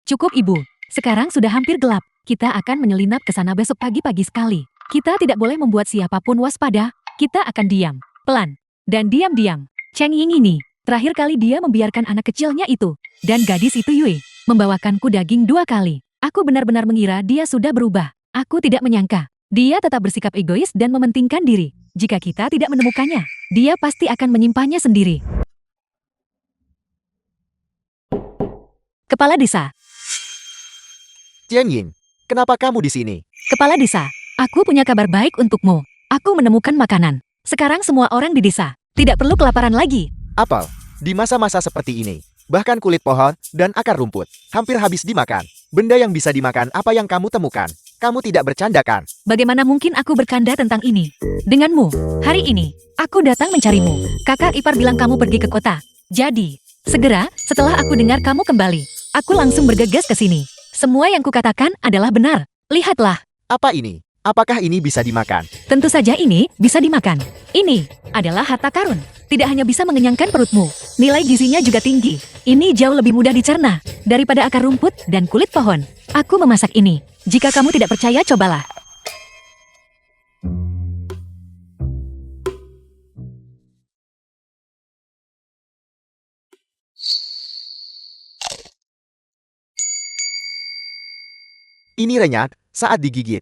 Cukup ibu, sekarang sudah hampir gelap. Kita akan menyelinap ke sana besok pagi-pagi sekali. Kita tidak boleh membuat siapapun waspada. Kita akan diam, pelan, dan diam-diam. Cheng Ying ini, terakhir kali dia membiarkan anak kecilnya itu, dan gadis itu Yue, membawakanku daging 2 kali. Aku benar-benar mengira dia sudah berubah. Aku tidak menyangka. Dia tetap bersikap egois dan mementingkan diri. Jika kita tidak menemukannya, dia pasti akan menyimpannya sendiri. Kepala Desa. Cheng Ying, kenapa kamu di sini? Kepala Desa, aku punya kabar baik untukmu. Aku menemukan makanan. Sekarang semua orang di desa tidak perlu kelaparan lagi. Apel, di masa-masa seperti ini, bahkan kulit pohon dan akar rumput hampir habis dimakan. Benda yang bisa dimakan apa yang kamu temukan? Kamu tidak bercanda kan? Bagaimana mungkin aku bercanda tentang ini? Denganmu, hari ini, aku datang mencarimu. Kakak ipar bilang kamu pergi ke kota. Jadi, segera setelah aku dengar kamu kembali, aku langsung bergegas ke sini. Semua yang kukatakan adalah benar. Lihatlah. Apa ini? Apakah ini bisa dimakan? Tentu saja ini bisa dimakan. Ini adalah harta karun. Tidak hanya bisa mengenyangkan perutmu, nilai gizinya juga tinggi. Ini jauh lebih mudah dicerna daripada akar rumput dan kulit pohon. Aku memasak ini. Jika kamu tidak percaya, cobalah. Ini renyah saat digigit.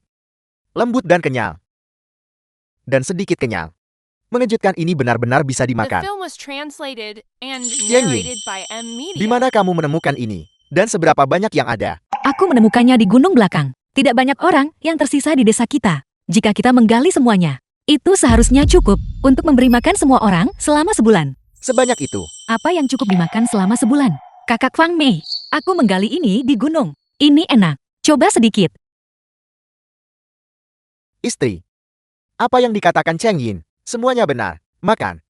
Lembut dan kenyal. Dan sedikit kenyal. Mengejutkan, ini benar-benar bisa The dimakan. film was translated and Cheng Ying, narrated by M Media. di mana kamu menemukan ini? Dan seberapa banyak yang ada? Aku menemukannya di gunung belakang. Tidak banyak orang yang tersisa di desa kita. Jika kita menggali semuanya, itu seharusnya cukup untuk memberi makan semua orang selama sebulan. Sebanyak itu. Apa yang cukup dimakan selama sebulan? Kakak Fang Mei, aku menggali ini di gunung. Ini enak. Coba sedikit. Istri. Apa yang dikatakan Cheng Ying? Semuanya benar. Makan.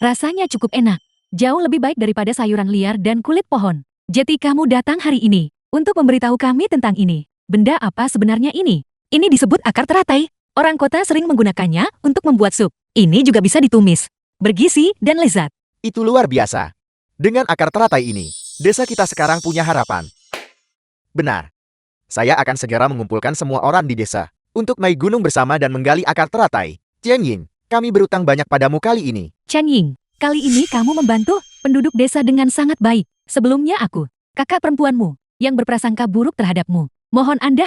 Rasanya cukup enak. Jauh lebih baik daripada sayuran liar dan kulit pohon. Jadi kamu datang hari ini untuk memberitahu kami tentang ini. Benda apa sebenarnya ini? Ini disebut akar teratai. Orang kota sering menggunakannya untuk membuat sup. Ini juga bisa ditumis. Bergizi dan lezat. Itu luar biasa. Dengan akar teratai ini, desa kita sekarang punya harapan. Benar. Saya akan segera mengumpulkan semua orang di desa untuk naik gunung bersama dan menggali akar teratai. Cheng Ying, kami berutang banyak padamu kali ini. Cheng Ying, kali ini kamu membantu penduduk desa dengan sangat baik. Sebelumnya aku, kakak perempuanmu, yang berprasangka buruk terhadapmu. Mohon Anda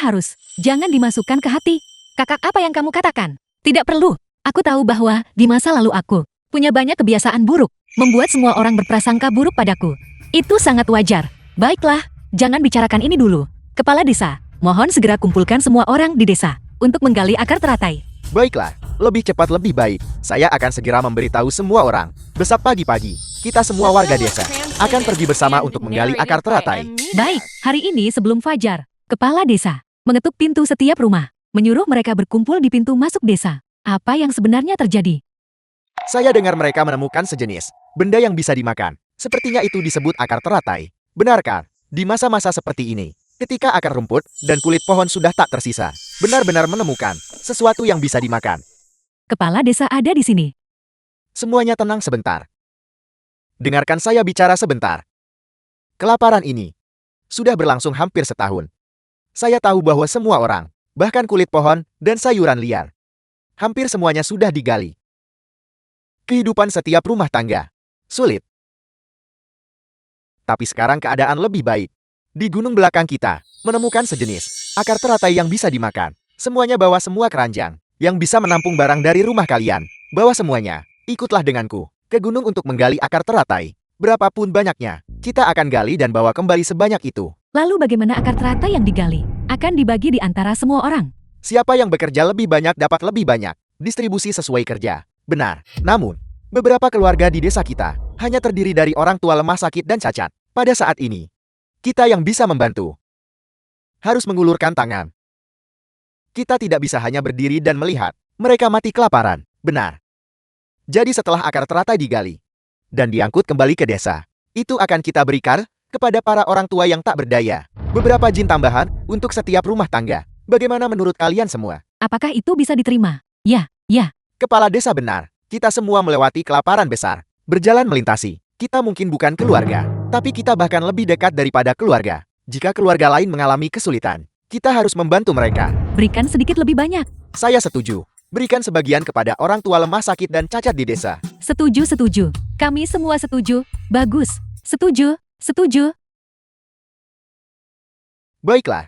jangan dimasukkan ke hati. Kakak, apa yang kamu katakan? Tidak perlu. Aku tahu bahwa di masa lalu aku punya banyak kebiasaan buruk, membuat semua orang berprasangka buruk padaku. Itu sangat wajar. Baiklah, jangan bicarakan ini dulu. Kepala desa, mohon segera kumpulkan semua orang di desa untuk menggali akar teratai. Baiklah, lebih cepat lebih baik. Saya akan segera memberitahu semua orang. Besok pagi-pagi, kita semua warga desa akan pergi bersama untuk menggali akar teratai. Baik, hari ini sebelum fajar, kepala desa mengetuk pintu setiap rumah, menyuruh mereka berkumpul di pintu masuk desa. Apa yang sebenarnya terjadi? Saya dengar mereka menemukan sejenis benda yang bisa dimakan. Sepertinya itu disebut akar teratai. Benarkah? Di masa-masa seperti ini, ketika akar rumput dan kulit pohon sudah tak tersisa, benar-benar menemukan sesuatu yang bisa dimakan. Kepala desa ada di sini. Semuanya tenang sebentar. Dengarkan saya bicara sebentar. Kelaparan ini sudah berlangsung hampir setahun. Saya tahu bahwa semua orang, bahkan kulit pohon dan sayuran liar, hampir semuanya sudah digali. Kehidupan setiap rumah tangga sulit. Tapi sekarang keadaan lebih baik. Di gunung belakang kita, menemukan sejenis akar teratai yang bisa dimakan. Semuanya bawa semua keranjang yang bisa menampung barang dari rumah kalian. Bawa semuanya, ikutlah denganku ke gunung untuk menggali akar teratai. Berapapun banyaknya, kita akan gali dan bawa kembali sebanyak itu. Lalu bagaimana akar teratai yang digali? Akan dibagi di antara semua orang. Siapa yang bekerja lebih banyak dapat lebih banyak. Distribusi sesuai kerja. Benar. Namun, beberapa keluarga di desa kita hanya terdiri dari orang tua lemah sakit dan cacat. Pada saat ini, kita yang bisa membantu harus mengulurkan tangan. Kita tidak bisa hanya berdiri dan melihat mereka mati kelaparan. Benar. Jadi setelah akar teratai digali dan diangkut kembali ke desa, itu akan kita berikan kepada para orang tua yang tak berdaya. Beberapa jin tambahan untuk setiap rumah tangga. Bagaimana menurut kalian semua? Apakah itu bisa diterima? Ya. Kepala desa benar. Kita semua melewati kelaparan besar. Berjalan melintasi. Kita mungkin bukan keluarga, tapi kita bahkan lebih dekat daripada keluarga. Jika keluarga lain mengalami kesulitan, kita harus membantu mereka. Berikan sedikit lebih banyak. Saya setuju. Berikan sebagian kepada orang tua lemah sakit dan cacat di desa. Setuju. Kami semua setuju. Bagus. Setuju. Baiklah.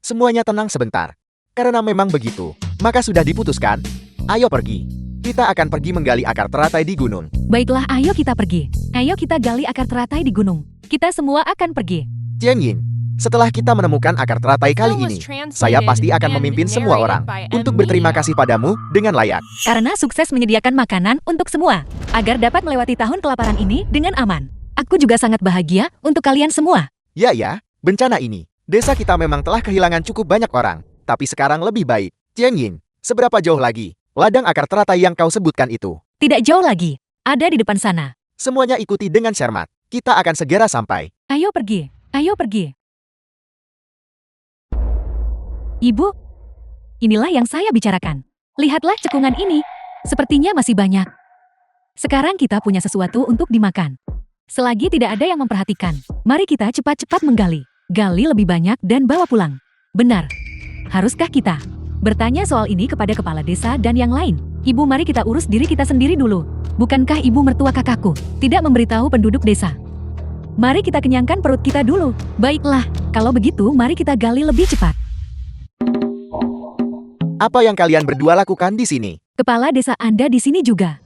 Semuanya tenang sebentar. Karena memang begitu, maka sudah diputuskan. Ayo pergi. Kita akan pergi menggali akar teratai di gunung. Baiklah, ayo kita pergi. Ayo kita gali akar teratai di gunung. Kita semua akan pergi. Tian Yin, setelah kita menemukan akar teratai kali ini, saya pasti akan memimpin semua orang untuk berterima kasih padamu dengan layak. Karena sukses menyediakan makanan untuk semua, agar dapat melewati tahun kelaparan ini dengan aman. Aku juga sangat bahagia untuk kalian semua. Ya, bencana ini. Desa kita memang telah kehilangan cukup banyak orang, tapi sekarang lebih baik. Tian Yin, seberapa jauh lagi ladang akar teratai yang kau sebutkan itu? Tidak jauh lagi. Ada di depan sana. Semuanya ikuti dengan cermat. Kita akan segera sampai. Ayo pergi. Ibu, inilah yang saya bicarakan. Lihatlah cekungan ini. Sepertinya masih banyak. Sekarang kita punya sesuatu untuk dimakan. Selagi tidak ada yang memperhatikan, mari kita cepat-cepat menggali. Gali lebih banyak dan bawa pulang. Benar. Haruskah kita bertanya soal ini kepada kepala desa dan yang lain? Ibu, mari kita urus diri kita sendiri dulu. Bukankah ibu mertua kakakku tidak memberitahu penduduk desa? Mari kita kenyangkan perut kita dulu. Baiklah, kalau begitu mari kita gali lebih cepat. Apa yang kalian berdua lakukan di sini? Kepala desa Anda di sini juga.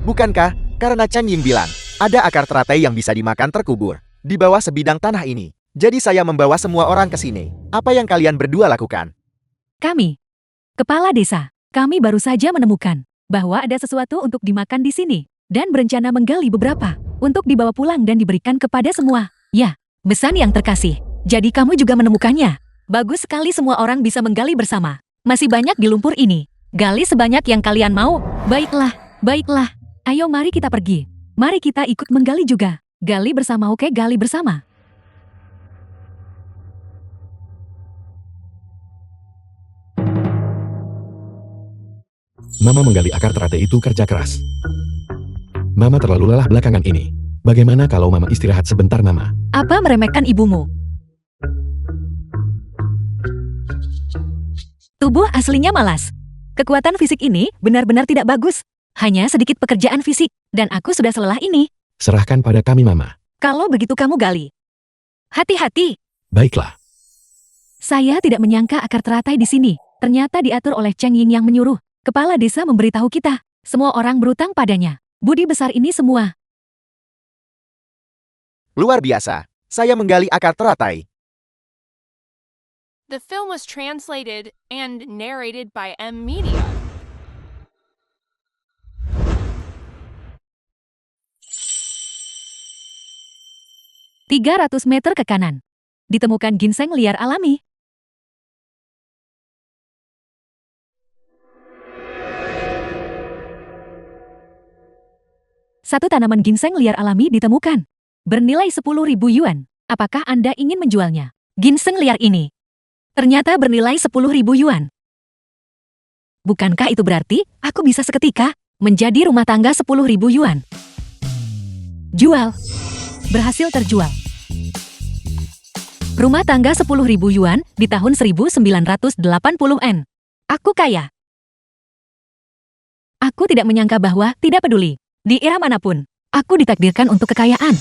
Bukankah karena Chen Ying bilang ada akar teratai yang bisa dimakan terkubur di bawah sebidang tanah ini? Jadi saya membawa semua orang ke sini. Apa yang kalian berdua lakukan? Kami, kepala desa, kami baru saja menemukan bahwa ada sesuatu untuk dimakan di sini dan berencana menggali beberapa untuk dibawa pulang dan diberikan kepada semua. Ya, besan yang terkasih. Jadi kamu juga menemukannya. Bagus sekali, semua orang bisa menggali bersama. Masih banyak di lumpur ini. Gali sebanyak yang kalian mau. Baiklah. Ayo mari kita pergi. Mari kita ikut menggali juga. Gali bersama, oke, gali bersama. Mama menggali akar teratai itu kerja keras. Mama terlalu lelah belakangan ini. Bagaimana kalau Mama istirahat sebentar, Mama? Apa meremehkan ibumu? Tubuh aslinya malas. Kekuatan fisik ini benar-benar tidak bagus. Hanya sedikit pekerjaan fisik, dan aku sudah selelah ini. Serahkan pada kami, Mama. Kalau begitu kamu gali. Hati-hati. Baiklah. Saya tidak menyangka akar teratai di sini. Ternyata diatur oleh Cheng Ying yang menyuruh. Kepala desa memberitahu kita. Semua orang berutang padanya. Budi besar ini semua. Luar biasa. Saya menggali akar teratai. The film was translated and narrated by M Media. .300 meter ke kanan. Ditemukan ginseng liar alami. Satu tanaman ginseng liar alami ditemukan. Bernilai 10.000 yuan. Apakah Anda ingin menjualnya? Ginseng liar ini ternyata bernilai 10.000 yuan. Bukankah itu berarti aku bisa seketika menjadi rumah tangga 10.000 yuan? Jual. Berhasil terjual. Rumah tangga 10.000 yuan di tahun 1980-an. Aku kaya. Aku tidak menyangka bahwa tidak peduli. Di era manapun, aku ditakdirkan untuk kekayaan.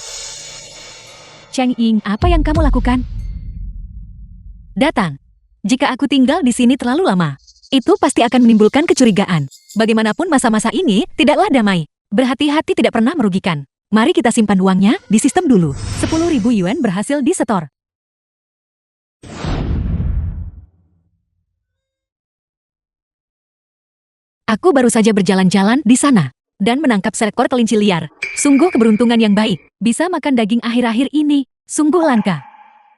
Cheng Ying, apa yang kamu lakukan? Datang. Jika aku tinggal di sini terlalu lama, itu pasti akan menimbulkan kecurigaan. Bagaimanapun masa-masa ini tidaklah damai. Berhati-hati tidak pernah merugikan. Mari kita simpan uangnya di sistem dulu. 10.000 yuan berhasil disetor. Aku baru saja berjalan-jalan di sana dan menangkap seekor kelinci liar. Sungguh keberuntungan yang baik. Bisa makan daging akhir-akhir ini. Sungguh langka.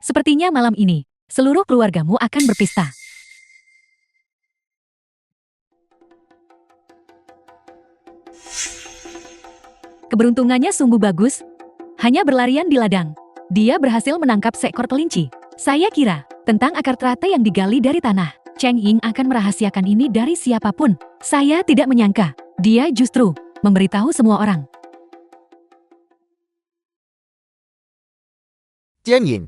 Sepertinya malam ini seluruh keluargamu akan berpesta. Keberuntungannya sungguh bagus. Hanya berlarian di ladang. Dia berhasil menangkap seekor kelinci. Saya kira tentang akar teratai yang digali dari tanah. Cheng Ying akan merahasiakan ini dari siapapun. Saya tidak menyangka. Dia justru memberitahu semua orang. Cheng Ying,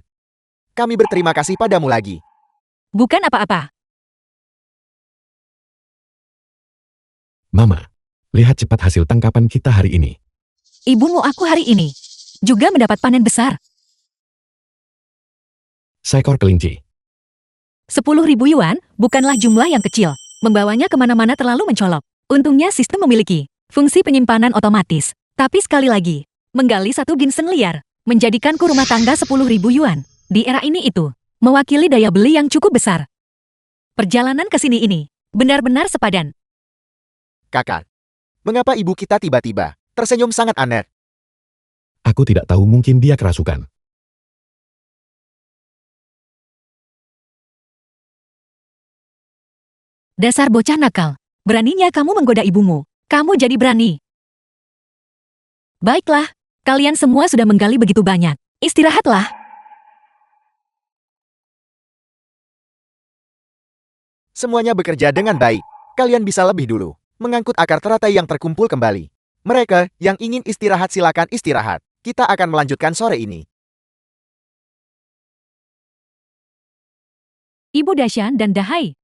kami berterima kasih padamu lagi. Bukan apa-apa. Mama, lihat cepat hasil tangkapan kita hari ini. Ibumu aku hari ini juga mendapat panen besar. Seekor kelinci. 10.000 yuan bukanlah jumlah yang kecil. Membawanya kemana-mana terlalu mencolok. Untungnya sistem memiliki fungsi penyimpanan otomatis. Tapi sekali lagi, menggali satu ginseng liar menjadikanku rumah tangga 10.000 yuan. Di era ini itu mewakili daya beli yang cukup besar. Perjalanan ke sini ini benar-benar sepadan. Kakak, mengapa ibu kita tiba-tiba tersenyum sangat aneh? Aku tidak tahu, mungkin dia kerasukan. Dasar bocah nakal. Beraninya kamu menggoda ibumu. Kamu jadi berani. Baiklah, kalian semua sudah menggali begitu banyak. Istirahatlah. Semuanya bekerja dengan baik. Kalian bisa lebih dulu mengangkut akar teratai yang terkumpul kembali. Mereka yang ingin istirahat silakan istirahat. Kita akan melanjutkan sore ini. Ibu Dashan dan Dahai,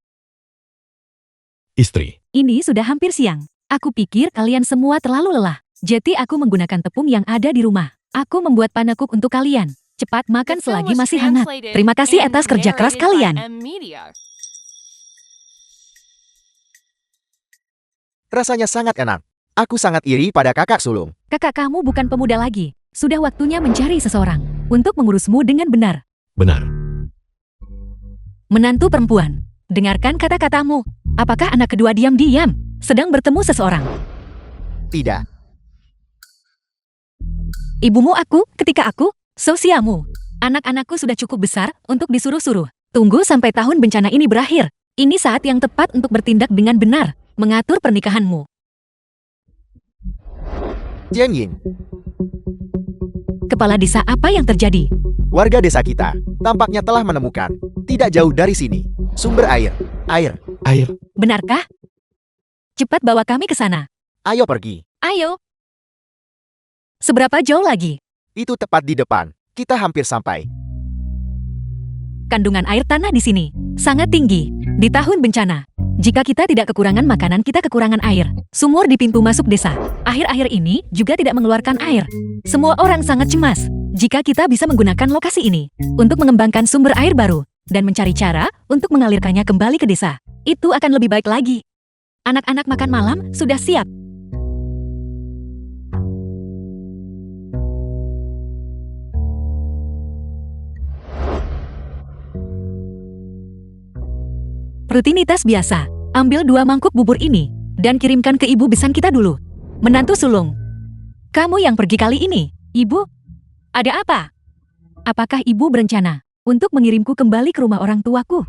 Istri, ini sudah hampir siang. Aku pikir kalian semua terlalu lelah. Jadi aku menggunakan tepung yang ada di rumah. Aku membuat panekuk untuk kalian. Cepat makan The film selagi was masih hangat. translated Terima kasih and atas kerja keras narrated by kalian. M Media. Rasanya sangat enak. Aku sangat iri pada kakak sulung. Kakak kamu bukan pemuda lagi. Sudah waktunya mencari seseorang untuk mengurusmu dengan benar. benar. Menantu perempuan, dengarkan kata-katamu. Apakah anak kedua diam-diam sedang bertemu seseorang? Tidak. Ibumu aku, ketika aku, sosiamu. Anak-anakku sudah cukup besar untuk disuruh-suruh. Tunggu sampai tahun bencana ini berakhir. Ini saat yang tepat untuk bertindak dengan benar, mengatur pernikahanmu. Cheng Ying, Kepala desa, apa yang terjadi? warga desa kita tampaknya telah menemukan, tidak jauh dari sini, sumber air. Air, Air, Benarkah? Cepat bawa kami ke sana. ayo pergi. Ayo. Seberapa jauh lagi? Itu tepat di depan. Kita hampir sampai. Kandungan air tanah di sini sangat tinggi. Di tahun bencana, jika kita tidak kekurangan makanan, kita kekurangan air. Sumur di pintu masuk desa akhir-akhir ini juga tidak mengeluarkan air. Semua orang sangat cemas. Jika kita bisa menggunakan lokasi ini untuk mengembangkan sumber air baru dan mencari cara untuk mengalirkannya kembali ke desa, itu akan lebih baik lagi. Anak-anak makan malam sudah siap. Rutinitas biasa, ambil 2 mangkuk bubur ini dan kirimkan ke ibu besan kita dulu. Menantu sulung, kamu yang pergi kali ini, ibu? Ada apa? Apakah ibu berencana untuk mengirimku kembali ke rumah orang tuaku?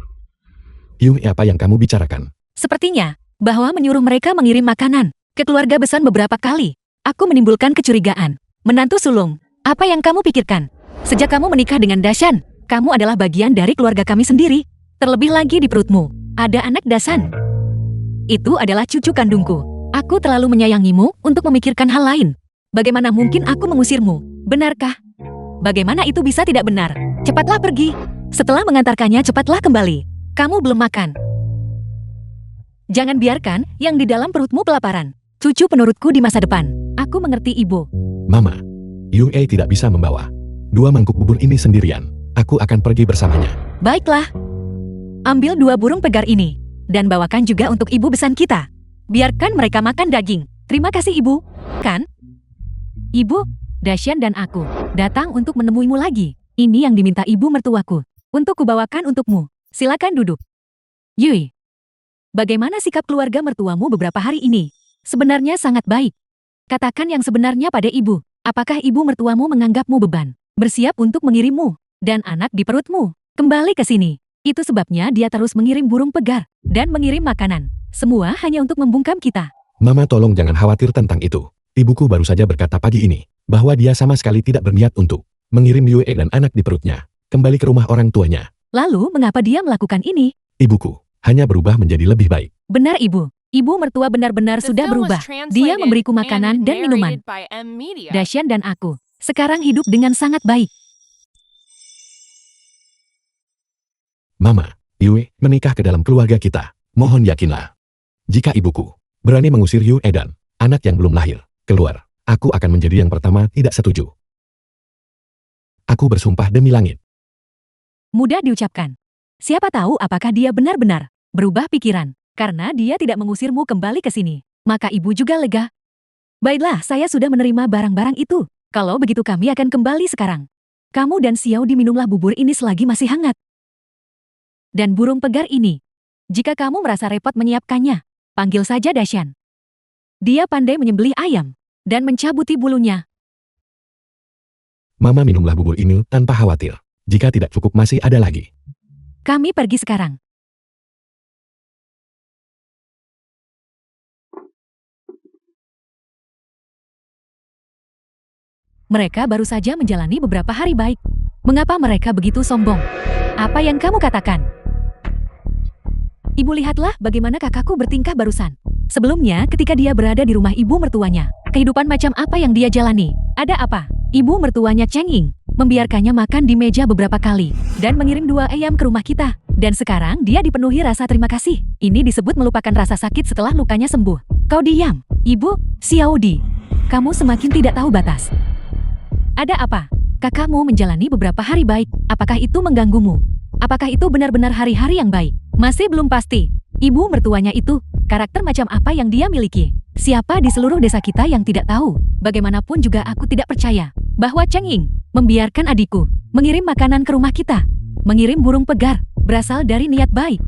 Yue, apa yang kamu bicarakan? Sepertinya bahwa menyuruh mereka mengirim makanan ke keluarga besan beberapa kali. Aku menimbulkan kecurigaan. Menantu sulung, apa yang kamu pikirkan? Sejak kamu menikah dengan Dashan, kamu adalah bagian dari keluarga kami sendiri. Terlebih lagi di perutmu ada anak Dasan. Itu adalah cucu kandungku. Aku terlalu menyayangimu untuk memikirkan hal lain. Bagaimana mungkin aku mengusirmu? Benarkah? Bagaimana itu bisa tidak benar? Cepatlah pergi. Setelah mengantarkannya, cepatlah kembali. Kamu belum makan. Jangan biarkan yang di dalam perutmu kelaparan. Cucu penurutku di masa depan. Aku mengerti, ibu. Mama, Yue tidak bisa membawa 2 mangkuk bubur ini sendirian. Aku akan pergi bersamanya. Baiklah. Ambil 2 burung pegar ini dan bawakan juga untuk ibu besan kita. Biarkan mereka makan daging. Terima kasih, ibu. Kan? Ibu, Dashan dan aku datang untuk menemuimu lagi. Ini yang diminta ibu mertuaku untuk kubawakan untukmu. Silakan duduk. Yui, bagaimana sikap keluarga mertuamu beberapa hari ini? Sebenarnya sangat baik. Katakan yang sebenarnya pada ibu. Apakah ibu mertuamu menganggapmu beban, bersiap untuk mengirimmu dan anak di perutmu kembali ke sini? Itu sebabnya dia terus mengirim burung pegar dan mengirim makanan. Semua hanya untuk membungkam kita. Mama, tolong jangan khawatir tentang itu. Ibuku baru saja berkata pagi ini bahwa dia sama sekali tidak berniat untuk mengirim Yue dan anak di perutnya kembali ke rumah orang tuanya. Lalu mengapa dia melakukan ini? Ibuku hanya berubah menjadi lebih baik. Benar, ibu. Ibu mertua benar-benar The sudah film was berubah. Dia translated memberiku and makanan dan minuman. narrated by M Media. Dashan dan aku sekarang hidup dengan sangat baik. Mama, Yue menikah ke dalam keluarga kita. Mohon yakinlah. Jika ibuku berani mengusir Yue dan anak yang belum lahir keluar, aku akan menjadi yang pertama tidak setuju. Aku bersumpah demi langit. Mudah diucapkan. Siapa tahu apakah dia benar-benar berubah pikiran karena dia tidak mengusirmu kembali ke sini. Maka ibu juga lega. Baiklah, saya sudah menerima barang-barang itu. Kalau begitu kami akan kembali sekarang. Kamu dan Xiao diminumlah bubur ini selagi masih hangat. Dan burung pegar ini. Jika kamu merasa repot menyiapkannya, panggil saja Dashan. Dia pandai menyembelih ayam dan mencabuti bulunya. Mama, minumlah bubur ini tanpa khawatir. Jika tidak cukup masih ada lagi. Kami pergi sekarang. Mereka baru saja menjalani beberapa hari baik. Mengapa mereka begitu sombong? Apa yang kamu katakan? Ibu, lihatlah bagaimana kakakku bertingkah barusan. Sebelumnya, ketika dia berada di rumah ibu mertuanya, kehidupan macam apa yang dia jalani? Ada apa? Ibu mertuanya Cheng Ying membiarkannya makan di meja beberapa kali dan mengirim 2 ayam ke rumah kita. Dan sekarang dia dipenuhi rasa terima kasih. Ini disebut melupakan rasa sakit setelah lukanya sembuh. Kau diam, Ibu Xiao Di. Kamu semakin tidak tahu batas. Ada apa? Kakakmu menjalani beberapa hari baik. Apakah itu mengganggumu? Apakah itu benar-benar hari-hari yang baik? Masih belum pasti. Ibu mertuanya itu, karakter macam apa yang dia miliki? Siapa di seluruh desa kita yang tidak tahu? Bagaimanapun juga aku tidak percaya bahwa Cheng Ying membiarkan adikku mengirim makanan ke rumah kita. Mengirim burung pegar berasal dari niat baik.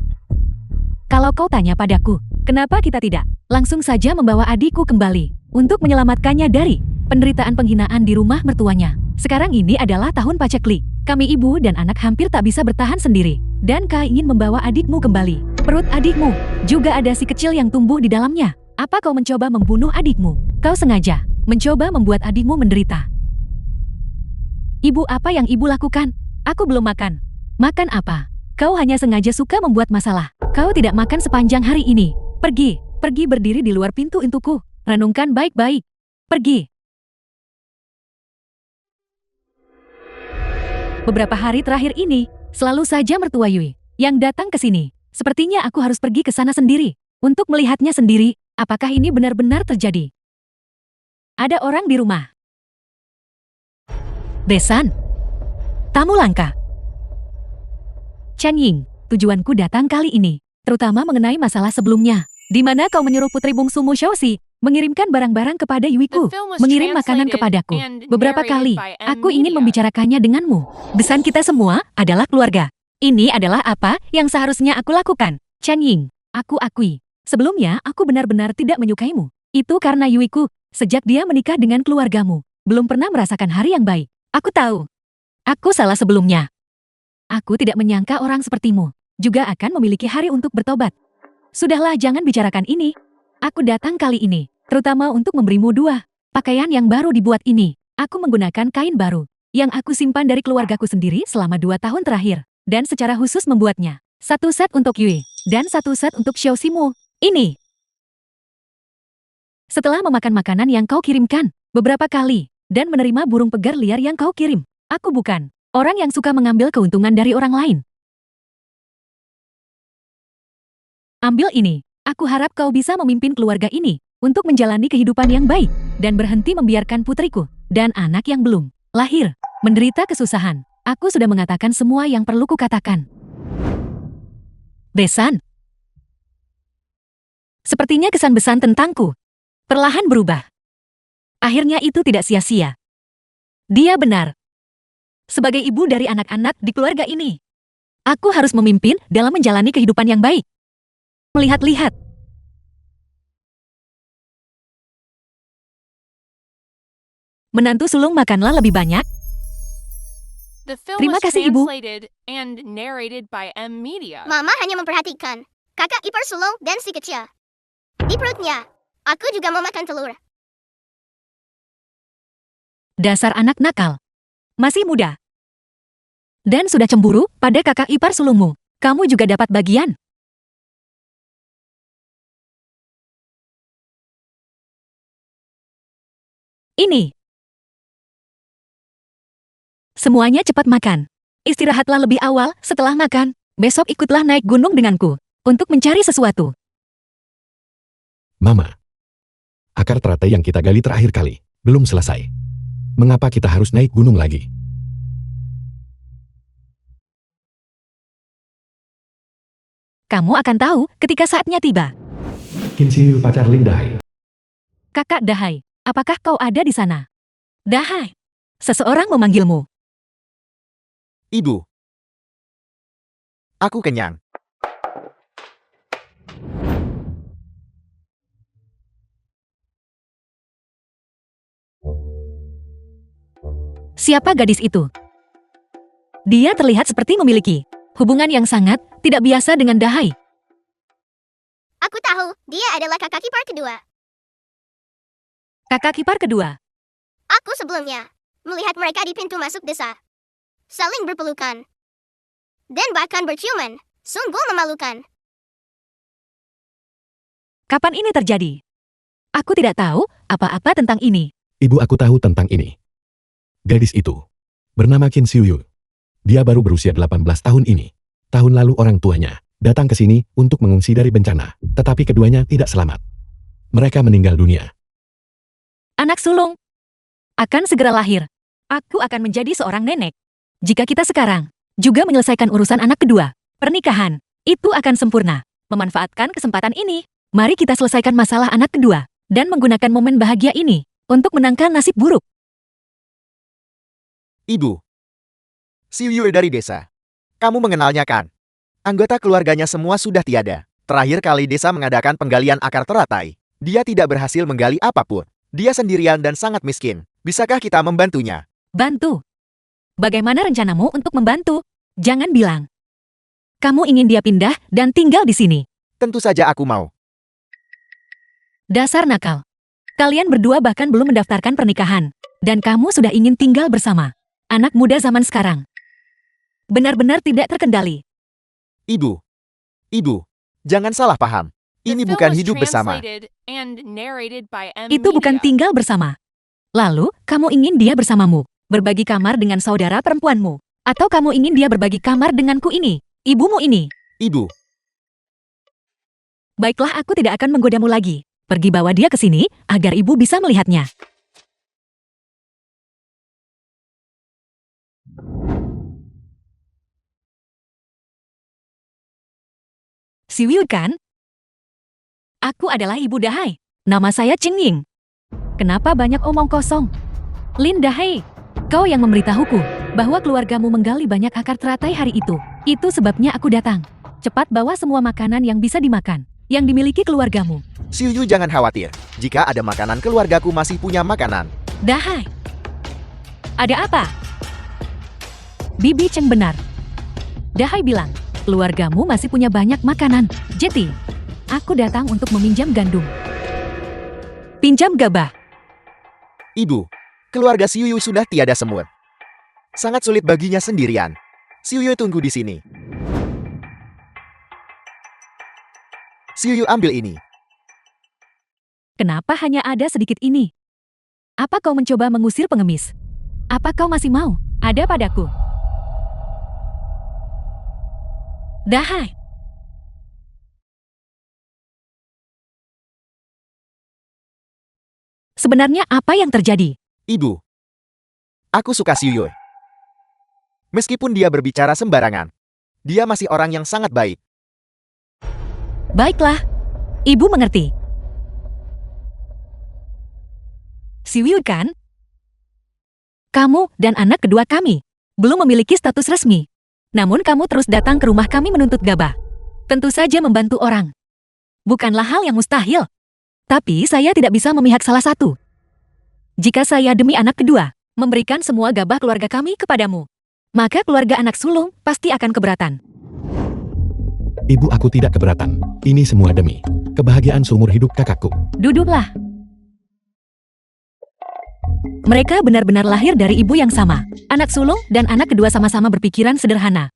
Kalau kau tanya padaku, kenapa kita tidak langsung saja membawa adikku kembali untuk menyelamatkannya dari penderitaan penghinaan di rumah mertuanya? Sekarang ini adalah tahun paceklik. Kami ibu dan anak hampir tak bisa bertahan sendiri. Dan kau ingin membawa adikmu kembali. Perut adikmu juga ada si kecil yang tumbuh di dalamnya. Apa kau mencoba membunuh adikmu? Kau sengaja mencoba membuat adikmu menderita. Ibu, apa yang ibu lakukan? Aku belum makan. Makan apa? Kau hanya sengaja suka membuat masalah. Kau tidak makan sepanjang hari ini. Pergi, pergi berdiri di luar pintu untukku. Renungkan baik-baik. Pergi. Beberapa hari terakhir ini, selalu saja mertua Yui yang datang ke sini. Sepertinya aku harus pergi ke sana sendiri untuk melihatnya sendiri. Apakah ini benar-benar terjadi? Ada orang di rumah. Besan. Tamu langka. Chen Ying, tujuanku datang kali ini, terutama mengenai masalah sebelumnya, di mana kau menyuruh putri bungsumu Xiaoxi mengirimkan barang-barang kepada Yuiku, The film was mengirim makanan translated kepadaku. and Beberapa narrated kali, by M aku ingin Media. membicarakannya denganmu. Besan kita semua adalah keluarga. Ini adalah apa yang seharusnya aku lakukan. Chen Ying, aku akui, sebelumnya aku benar-benar tidak menyukaimu. Itu karena Yuiku, sejak dia menikah dengan keluargamu, belum pernah merasakan hari yang baik. Aku tahu. Aku salah sebelumnya. Aku tidak menyangka orang sepertimu juga akan memiliki hari untuk bertobat. Sudahlah, jangan bicarakan ini. Aku datang kali ini, terutama untuk memberimu 2 pakaian yang baru dibuat ini. Aku menggunakan kain baru, yang aku simpan dari keluargaku sendiri selama 2 tahun terakhir, dan secara khusus membuatnya. 1 set untuk Yui, dan 1 set untuk Xiaoximu. Ini. Setelah memakan makanan yang kau kirimkan beberapa kali, dan menerima burung pegar liar yang kau kirim, aku bukan orang yang suka mengambil keuntungan dari orang lain. Ambil ini. Aku harap kau bisa memimpin keluarga ini untuk menjalani kehidupan yang baik dan berhenti membiarkan putriku dan anak yang belum lahir menderita kesusahan. Aku sudah mengatakan semua yang perlu kukatakan. Besan. Sepertinya kesan Besan tentangku perlahan berubah. Akhirnya itu tidak sia-sia. Dia benar. Sebagai ibu dari anak-anak di keluarga ini, aku harus memimpin dalam menjalani kehidupan yang baik. Melihat-lihat. Menantu sulung makanlah lebih banyak. The film Terima was kasih, Ibu. translated and narrated by M Media. Mama hanya memperhatikan kakak ipar sulung dan si kecil. Di perutnya, aku juga mau makan telur. Dasar anak nakal. Masih muda. Dan sudah cemburu pada kakak ipar sulungmu. Kamu juga dapat bagian. Ini. Semuanya cepat makan. Istirahatlah lebih awal setelah makan. Besok ikutlah naik gunung denganku untuk mencari sesuatu. Mama. Akar teratai yang kita gali terakhir kali belum selesai. Mengapa kita harus naik gunung lagi? Kamu akan tahu ketika saatnya tiba. Kinsiu pacar Ling Dahai. Kakak Dahai, apakah kau ada di sana? Dahai. Seseorang memanggilmu. Ibu. Aku kenyang. Siapa gadis itu? Dia terlihat seperti memiliki hubungan yang sangat tidak biasa dengan Dahai. Aku tahu, dia adalah kakak ipar kedua. Kakak ipar kedua. Aku sebelumnya melihat mereka di pintu masuk desa. Saling berpelukan. Dan bahkan berciuman. Sungguh memalukan. Kapan ini terjadi? Aku tidak tahu apa-apa tentang ini. Ibu aku tahu tentang ini. Gadis itu bernama Qin Xiuyu. Dia baru berusia 18 tahun ini. Tahun lalu orang tuanya datang ke sini untuk mengungsi dari bencana, tetapi keduanya tidak selamat. Mereka meninggal dunia. Anak sulung akan segera lahir. Aku akan menjadi seorang nenek. Jika kita sekarang juga menyelesaikan urusan anak kedua, pernikahan itu akan sempurna. Memanfaatkan kesempatan ini, mari kita selesaikan masalah anak kedua dan menggunakan momen bahagia ini untuk menangkal nasib buruk. Ibu. Xiuyu dari desa. Kamu mengenalnya kan? Anggota keluarganya semua sudah tiada. Terakhir kali desa mengadakan penggalian akar teratai. Dia tidak berhasil menggali apapun. Dia sendirian dan sangat miskin. Bisakah kita membantunya? Bantu. Bagaimana rencanamu untuk membantu? Jangan bilang kamu ingin dia pindah dan tinggal di sini. Tentu saja aku mau. Dasar nakal. Kalian berdua bahkan belum mendaftarkan pernikahan. Dan kamu sudah ingin tinggal bersama. Anak muda zaman sekarang. Benar-benar tidak terkendali. Ibu. Ibu. Jangan salah paham. The Ini film bukan was hidup bersama. translated and narrated by M Itu bukan Media. tinggal bersama. Lalu, kamu ingin dia bersamamu, berbagi kamar dengan saudara perempuanmu. Atau kamu ingin dia berbagi kamar denganku ini, ibumu ini. Ibu. Baiklah, aku tidak akan menggodamu lagi. Pergi bawa dia ke sini, agar ibu bisa melihatnya. Xiuyu kan? Aku adalah Ibu Dahai. Nama saya Qing Ying. Kenapa banyak omong kosong? Lin Dahai, kau yang memberitahuku bahwa keluargamu menggali banyak akar teratai hari itu. Itu sebabnya aku datang. Cepat bawa semua makanan yang bisa dimakan, yang dimiliki keluargamu. Xiuyu jangan khawatir. Jika ada makanan keluargaku masih punya makanan. Dahai. Ada apa? Bibi Cheng benar. Dahai bilang, keluargamu masih punya banyak makanan. Jadi, aku datang untuk meminjam gandum. Pinjam gabah. Ibu, keluarga Xiuyu sudah tiada semut. Sangat sulit baginya sendirian. Xiuyu tunggu di sini. Xiuyu ambil ini. Kenapa hanya ada sedikit ini? Apa kau mencoba mengusir pengemis? Apa kau masih mau ada padaku? Dahai. Sebenarnya apa yang terjadi? Ibu, aku suka Xiuyu. Meskipun dia berbicara sembarangan, dia masih orang yang sangat baik. Baiklah, Ibu mengerti. Xiuyu kan? Kamu dan anak kedua kami belum memiliki status resmi. Namun kamu terus datang ke rumah kami menuntut gabah. Tentu saja membantu orang. Bukanlah hal yang mustahil. Tapi saya tidak bisa memihak salah satu. Jika saya demi anak kedua memberikan semua gabah keluarga kami kepadamu, maka keluarga anak sulung pasti akan keberatan. Ibu, aku tidak keberatan. Ini semua demi kebahagiaan seumur hidup kakakku. Duduklah. Mereka benar-benar lahir dari ibu yang sama. Anak sulung dan anak kedua sama-sama berpikiran sederhana.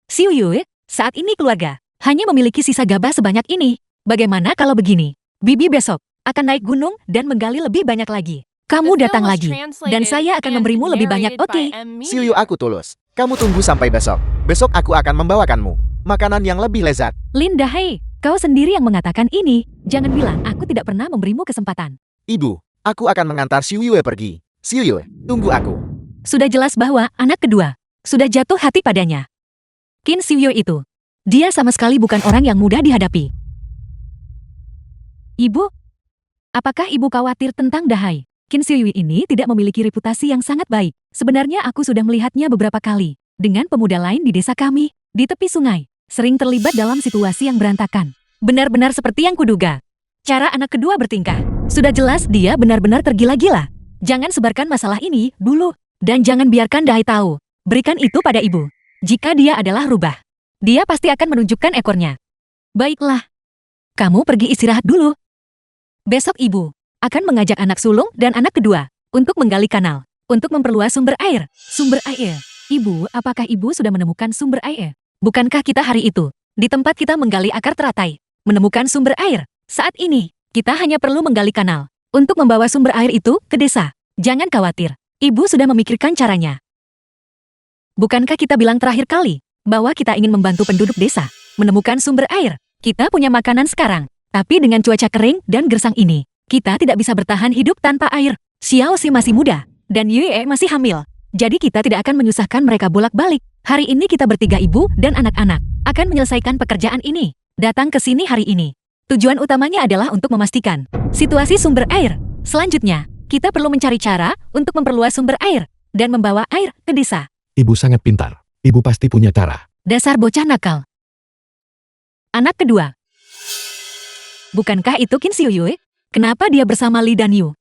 Xiuyu, saat ini keluarga hanya memiliki sisa gabah sebanyak ini. Bagaimana kalau begini? Bibi besok akan naik gunung dan menggali lebih banyak lagi. Kamu datang lagi, dan saya akan memberimu lebih banyak, oke? Xiuyu, aku tulus. Kamu tunggu sampai besok. Besok aku akan membawakanmu makanan yang lebih lezat. Lin Dahai, kau sendiri yang mengatakan ini. Jangan bilang aku tidak pernah memberimu kesempatan. Ibu, aku akan mengantar Xiuyu pergi. Xiuyu, tunggu aku. Sudah jelas bahwa anak kedua sudah jatuh hati padanya. Qin Xiuyu itu, dia sama sekali bukan orang yang mudah dihadapi. Ibu, apakah ibu khawatir tentang Dahai? Qin Xiuyu ini tidak memiliki reputasi yang sangat baik. Sebenarnya aku sudah melihatnya beberapa kali dengan pemuda lain di desa kami, di tepi sungai, sering terlibat dalam situasi yang berantakan. Benar-benar seperti yang kuduga. Cara anak kedua bertingkah, sudah jelas dia benar-benar tergila-gila. Jangan sebarkan masalah ini dulu, dan jangan biarkan Dahai tahu. Berikan itu pada ibu. Jika dia adalah rubah, dia pasti akan menunjukkan ekornya. Baiklah, kamu pergi istirahat dulu. Besok ibu akan mengajak anak sulung dan anak kedua untuk menggali kanal, untuk memperluas sumber air. Sumber air. Ibu, apakah ibu sudah menemukan sumber air? Bukankah kita hari itu, di tempat kita menggali akar teratai, menemukan sumber air? Saat ini, kita hanya perlu menggali kanal untuk membawa sumber air itu ke desa. Jangan khawatir, ibu sudah memikirkan caranya. Bukankah kita bilang terakhir kali bahwa kita ingin membantu penduduk desa menemukan sumber air? Kita punya makanan sekarang, tapi dengan cuaca kering dan gersang ini, kita tidak bisa bertahan hidup tanpa air. Xiao Xi masih muda, dan Yue masih hamil. Jadi kita tidak akan menyusahkan mereka bolak-balik. Hari ini kita bertiga ibu dan anak-anak akan menyelesaikan pekerjaan ini. Datang ke sini hari ini. Tujuan utamanya adalah untuk memastikan situasi sumber air. Selanjutnya, kita perlu mencari cara untuk memperluas sumber air dan membawa air ke desa. Ibu sangat pintar. Ibu pasti punya cara. Dasar bocah nakal. Anak kedua. Bukankah itu Qin Xiuyu? Kenapa dia bersama Li dan Yu?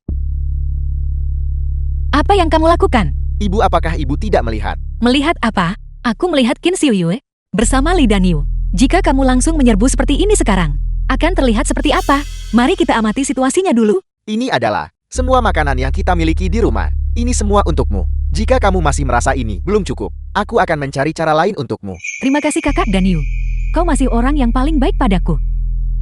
Apa yang kamu lakukan? Ibu, apakah ibu tidak melihat? Melihat apa? Aku melihat Qin Xiuyu bersama Li dan Yu. Jika kamu langsung menyerbu seperti ini sekarang, akan terlihat seperti apa? Mari kita amati situasinya dulu. Ini adalah semua makanan yang kita miliki di rumah. Ini semua untukmu. Jika kamu masih merasa ini belum cukup, aku akan mencari cara lain untukmu. Terima kasih kakak dan Yu. Kau masih orang yang paling baik padaku.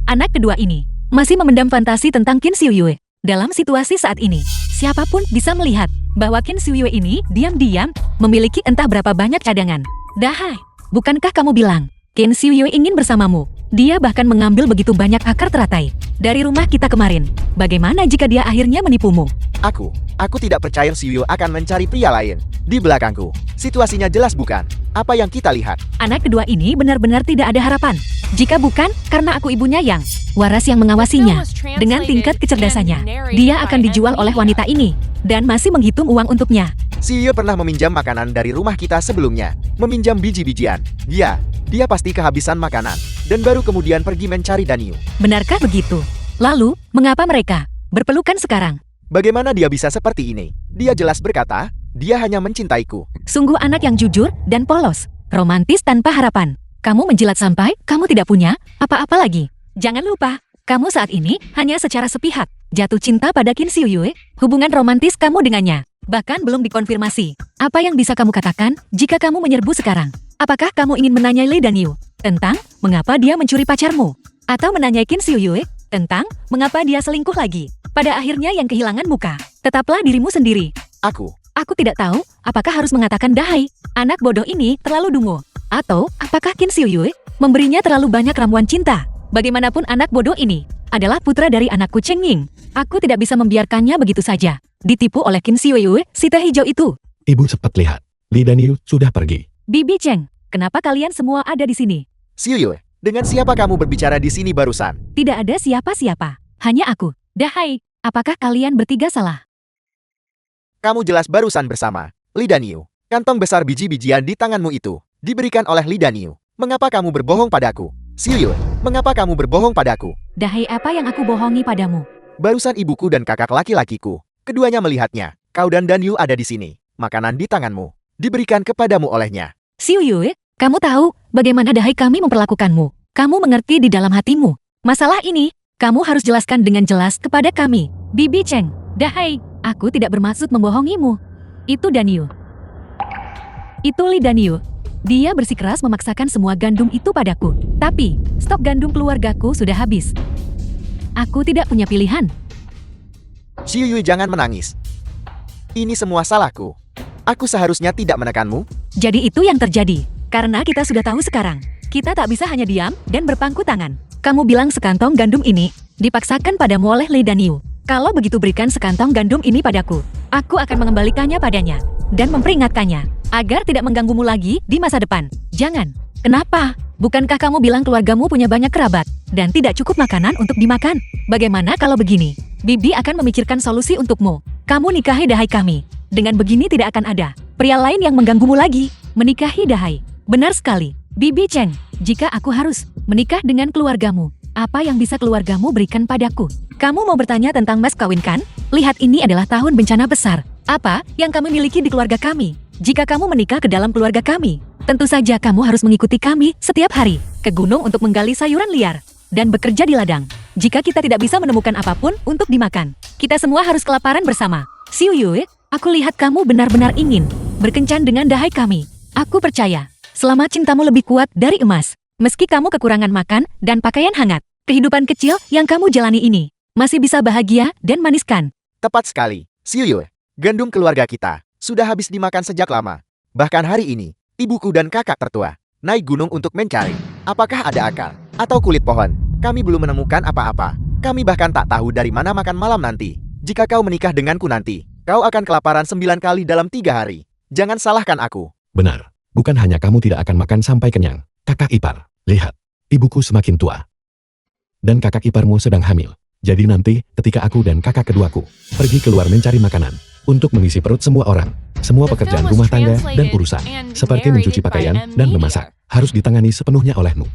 Anak kedua ini masih memendam fantasi tentang Qin Xiuyu. Dalam situasi saat ini, siapapun bisa melihat bahwa Qin Xiuyu ini diam-diam memiliki entah berapa banyak cadangan. Dahai, bukankah kamu bilang Qin Xiuyu ingin bersamamu Dia bahkan mengambil begitu banyak akar teratai dari rumah kita kemarin. Bagaimana jika dia akhirnya menipumu? Aku tidak percaya Xiuyue akan mencari pria lain. Di belakangku, situasinya jelas bukan apa yang kita lihat. Anak kedua ini benar-benar tidak ada harapan. Jika bukan, karena aku ibunya yang waras yang mengawasinya. Dengan tingkat kecerdasannya, dia akan dijual oleh wanita ini dan masih menghitung uang untuknya. Xiuyue pernah meminjam makanan dari rumah kita sebelumnya. Meminjam biji-bijian. Dia pasti kehabisan makanan. Dan baru kemudian pergi mencari Danyu. Benarkah begitu? Lalu, mengapa mereka berpelukan sekarang? Bagaimana dia bisa seperti ini? Dia jelas berkata, dia hanya mencintaiku. Sungguh anak yang jujur dan polos. Romantis tanpa harapan. Kamu menjilat sampai kamu tidak punya apa-apa lagi. Jangan lupa, kamu saat ini hanya secara sepihak jatuh cinta pada Qin Xiuyue. Hubungan romantis kamu dengannya bahkan belum dikonfirmasi. Apa yang bisa kamu katakan jika kamu menyerbu sekarang? Apakah kamu ingin menanyai Li Danyu tentang mengapa dia mencuri pacarmu? Atau menanyai Qin Xiuyue tentang mengapa dia selingkuh lagi? Pada akhirnya yang kehilangan muka, tetaplah dirimu sendiri. Aku tidak tahu apakah harus mengatakan dahai. Anak bodoh ini terlalu dungu. Atau apakah Qin Xiuyue memberinya terlalu banyak ramuan cinta? Bagaimanapun anak bodoh ini adalah putra dari anakku Cheng Ying. Aku tidak bisa membiarkannya begitu saja ditipu oleh Qin Xiuyue, si teh hijau itu. Ibu cepat lihat. Li Danyu sudah pergi. Bibi Cheng, kenapa kalian semua ada di sini? Xiuyue, dengan siapa kamu berbicara di sini barusan? Tidak ada siapa-siapa. Hanya aku. Dahai, apakah kalian bertiga salah? Kamu jelas barusan bersama Li Danyu. Kantong besar biji-bijian di tanganmu itu diberikan oleh Li Danyu. Mengapa kamu berbohong padaku? Xiuyue, mengapa kamu berbohong padaku? Dahai, apa yang aku bohongi padamu? Barusan ibuku dan kakak laki-lakiku. Keduanya melihatnya. Kau dan Danyu ada di sini. Makanan di tanganmu diberikan kepadamu olehnya. Xiuyue, kamu tahu bagaimana Dahai kami memperlakukanmu. Kamu mengerti di dalam hatimu. Masalah ini, kamu harus jelaskan dengan jelas kepada kami. Bibi Cheng, Dahai, aku tidak bermaksud membohongimu. Itu Danyu. Itu Li Danyu. Dia bersikeras memaksakan semua gandum itu padaku. Tapi, stok gandum keluargaku sudah habis. Aku tidak punya pilihan. Xiuyue, jangan menangis. Ini semua salahku. Aku seharusnya tidak menekanmu. Jadi itu yang terjadi. Karena kita sudah tahu sekarang. Kita tak bisa hanya diam dan berpangku tangan. Kamu bilang sekantong gandum ini dipaksakan padamu oleh Li Danyu. Kalau begitu berikan sekantong gandum ini padaku. Aku akan mengembalikannya padanya. Dan memperingatkannya. Agar tidak mengganggumu lagi di masa depan. Jangan. Kenapa? Bukankah kamu bilang keluargamu punya banyak kerabat dan tidak cukup makanan untuk dimakan? Bagaimana kalau begini? Bibi akan memikirkan solusi untukmu. Kamu nikahi Dahai kami. Dengan begini tidak akan ada pria lain yang mengganggumu lagi. Menikahi Dahai. Benar sekali. Bibi Cheng, jika aku harus menikah dengan keluargamu, apa yang bisa keluargamu berikan padaku? Kamu mau bertanya tentang mas kawin kan? Lihat, ini adalah tahun bencana besar. Apa yang kami miliki di keluarga kami? Jika kamu menikah ke dalam keluarga kami, tentu saja kamu harus mengikuti kami setiap hari ke gunung untuk menggali sayuran liar dan bekerja di ladang. Jika kita tidak bisa menemukan apapun untuk dimakan, kita semua harus kelaparan bersama. Xiuyue, aku lihat kamu benar-benar ingin berkencan dengan Dahai kami. Aku percaya, selama cintamu lebih kuat dari emas, meski kamu kekurangan makan dan pakaian hangat, kehidupan kecil yang kamu jalani ini masih bisa bahagia dan maniskan. Tepat sekali, Xiuyue. Gandum keluarga kita sudah habis dimakan sejak lama. Bahkan hari ini, ibuku dan kakak tertua naik gunung untuk mencari apakah ada akar atau kulit pohon. Kami belum menemukan apa-apa. Kami bahkan tak tahu dari mana makan malam nanti. Jika kau menikah denganku nanti, kau akan kelaparan 9 kali dalam 3 hari. Jangan salahkan aku. Benar. Bukan hanya kamu tidak akan makan sampai kenyang. Kakak ipar, lihat. Ibuku semakin tua. Dan kakak iparmu sedang hamil. Jadi nanti, ketika aku dan kakak keduaku pergi keluar mencari makanan untuk mengisi perut semua orang, semua pekerjaan rumah tangga dan urusan, seperti mencuci pakaian dan memasak, harus ditangani sepenuhnya olehmu.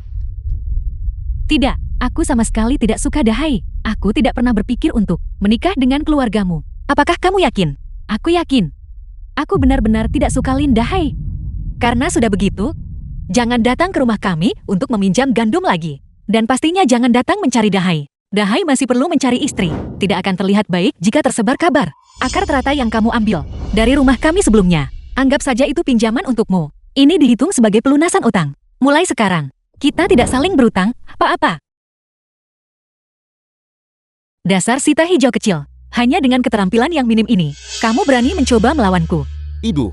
Tidak, aku sama sekali tidak suka Dahai. Aku tidak pernah berpikir untuk menikah dengan keluargamu. Apakah kamu yakin? Aku yakin. Aku benar-benar tidak suka Lin Dahai. Karena sudah begitu, jangan datang ke rumah kami untuk meminjam gandum lagi. Dan pastinya jangan datang mencari Dahai. Dahai masih perlu mencari istri. Tidak akan terlihat baik jika tersebar kabar akar teratai yang kamu ambil dari rumah kami sebelumnya. Anggap saja itu pinjaman untukmu. Ini dihitung sebagai pelunasan utang. Mulai sekarang, kita tidak saling berutang apa-apa. Dasar sita hijau kecil. Hanya dengan keterampilan yang minim ini, kamu berani mencoba melawanku. Ibu,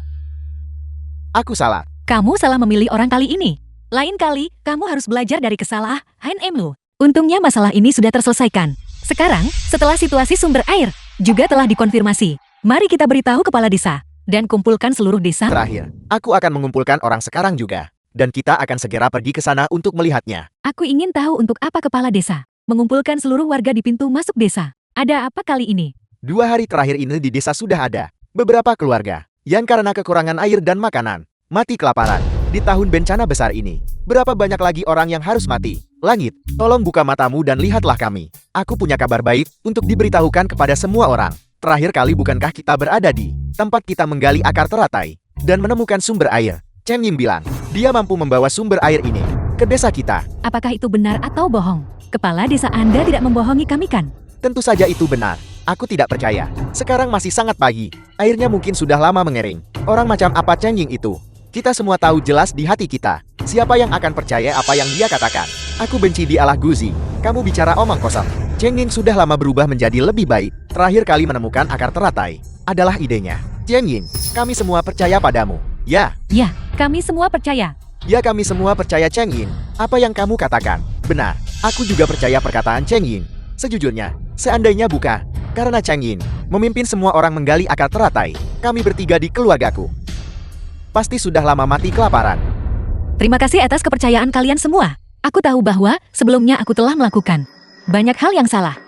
aku salah. Kamu salah memilih orang kali ini. Lain kali, kamu harus belajar dari kesalahanmu. Untungnya masalah ini sudah terselesaikan. Sekarang, setelah situasi sumber air juga telah dikonfirmasi, mari kita beritahu kepala desa dan kumpulkan seluruh desa. Terakhir, aku akan mengumpulkan orang sekarang juga. Dan kita akan segera pergi ke sana untuk melihatnya. Aku ingin tahu untuk apa kepala desa mengumpulkan seluruh warga di pintu masuk desa. Ada apa kali ini? 2 hari terakhir ini di desa sudah ada beberapa keluarga yang karena kekurangan air dan makanan mati kelaparan. Di tahun bencana besar ini, berapa banyak lagi orang yang harus mati? Langit, tolong buka matamu dan lihatlah kami. Aku punya kabar baik untuk diberitahukan kepada semua orang. Terakhir kali bukankah kita berada di tempat kita menggali akar teratai dan menemukan sumber air? Chen Ying bilang, dia mampu membawa sumber air ini ke desa kita. Apakah itu benar atau bohong? Kepala desa Anda tidak membohongi kami kan? Tentu saja itu benar. Aku tidak percaya. Sekarang masih sangat pagi. Airnya mungkin sudah lama mengering. Orang macam apa Chen Ying itu? Kita semua tahu jelas di hati kita. Siapa yang akan percaya apa yang dia katakan? Aku benci dialah Guzi. Kamu bicara omong kosong. Chen Ying sudah lama berubah menjadi lebih baik. Terakhir kali menemukan akar teratai adalah idenya. Chen Ying, kami semua percaya padamu. Ya. Ya, kami semua percaya. Ya, kami semua percaya Chen Ying. Apa yang kamu katakan benar. Aku juga percaya perkataan Chen Ying. Sejujurnya, seandainya bukan karena Chen Ying memimpin semua orang menggali akar teratai, kami bertiga di keluargaku pasti sudah lama mati kelaparan. Terima kasih atas kepercayaan kalian semua. Aku tahu bahwa sebelumnya aku telah melakukan banyak hal yang salah,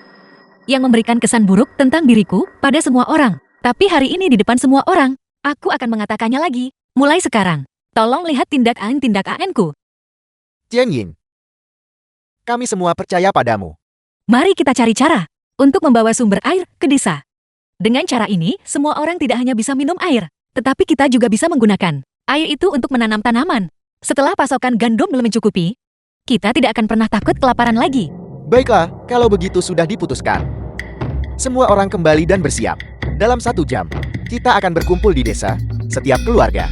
yang memberikan kesan buruk tentang diriku pada semua orang. Tapi hari ini di depan semua orang, aku akan mengatakannya lagi. Mulai sekarang, tolong lihat tindakan-tindakanku. Chen Ying, kami semua percaya padamu. Mari kita cari cara untuk membawa sumber air ke desa. Dengan cara ini, semua orang tidak hanya bisa minum air, tetapi kita juga bisa menggunakan air itu untuk menanam tanaman. Setelah pasokan gandum belum mencukupi, kita tidak akan pernah takut kelaparan lagi. Baiklah, kalau begitu sudah diputuskan. Semua orang kembali dan bersiap. Dalam 1 jam, kita akan berkumpul di desa, setiap keluarga.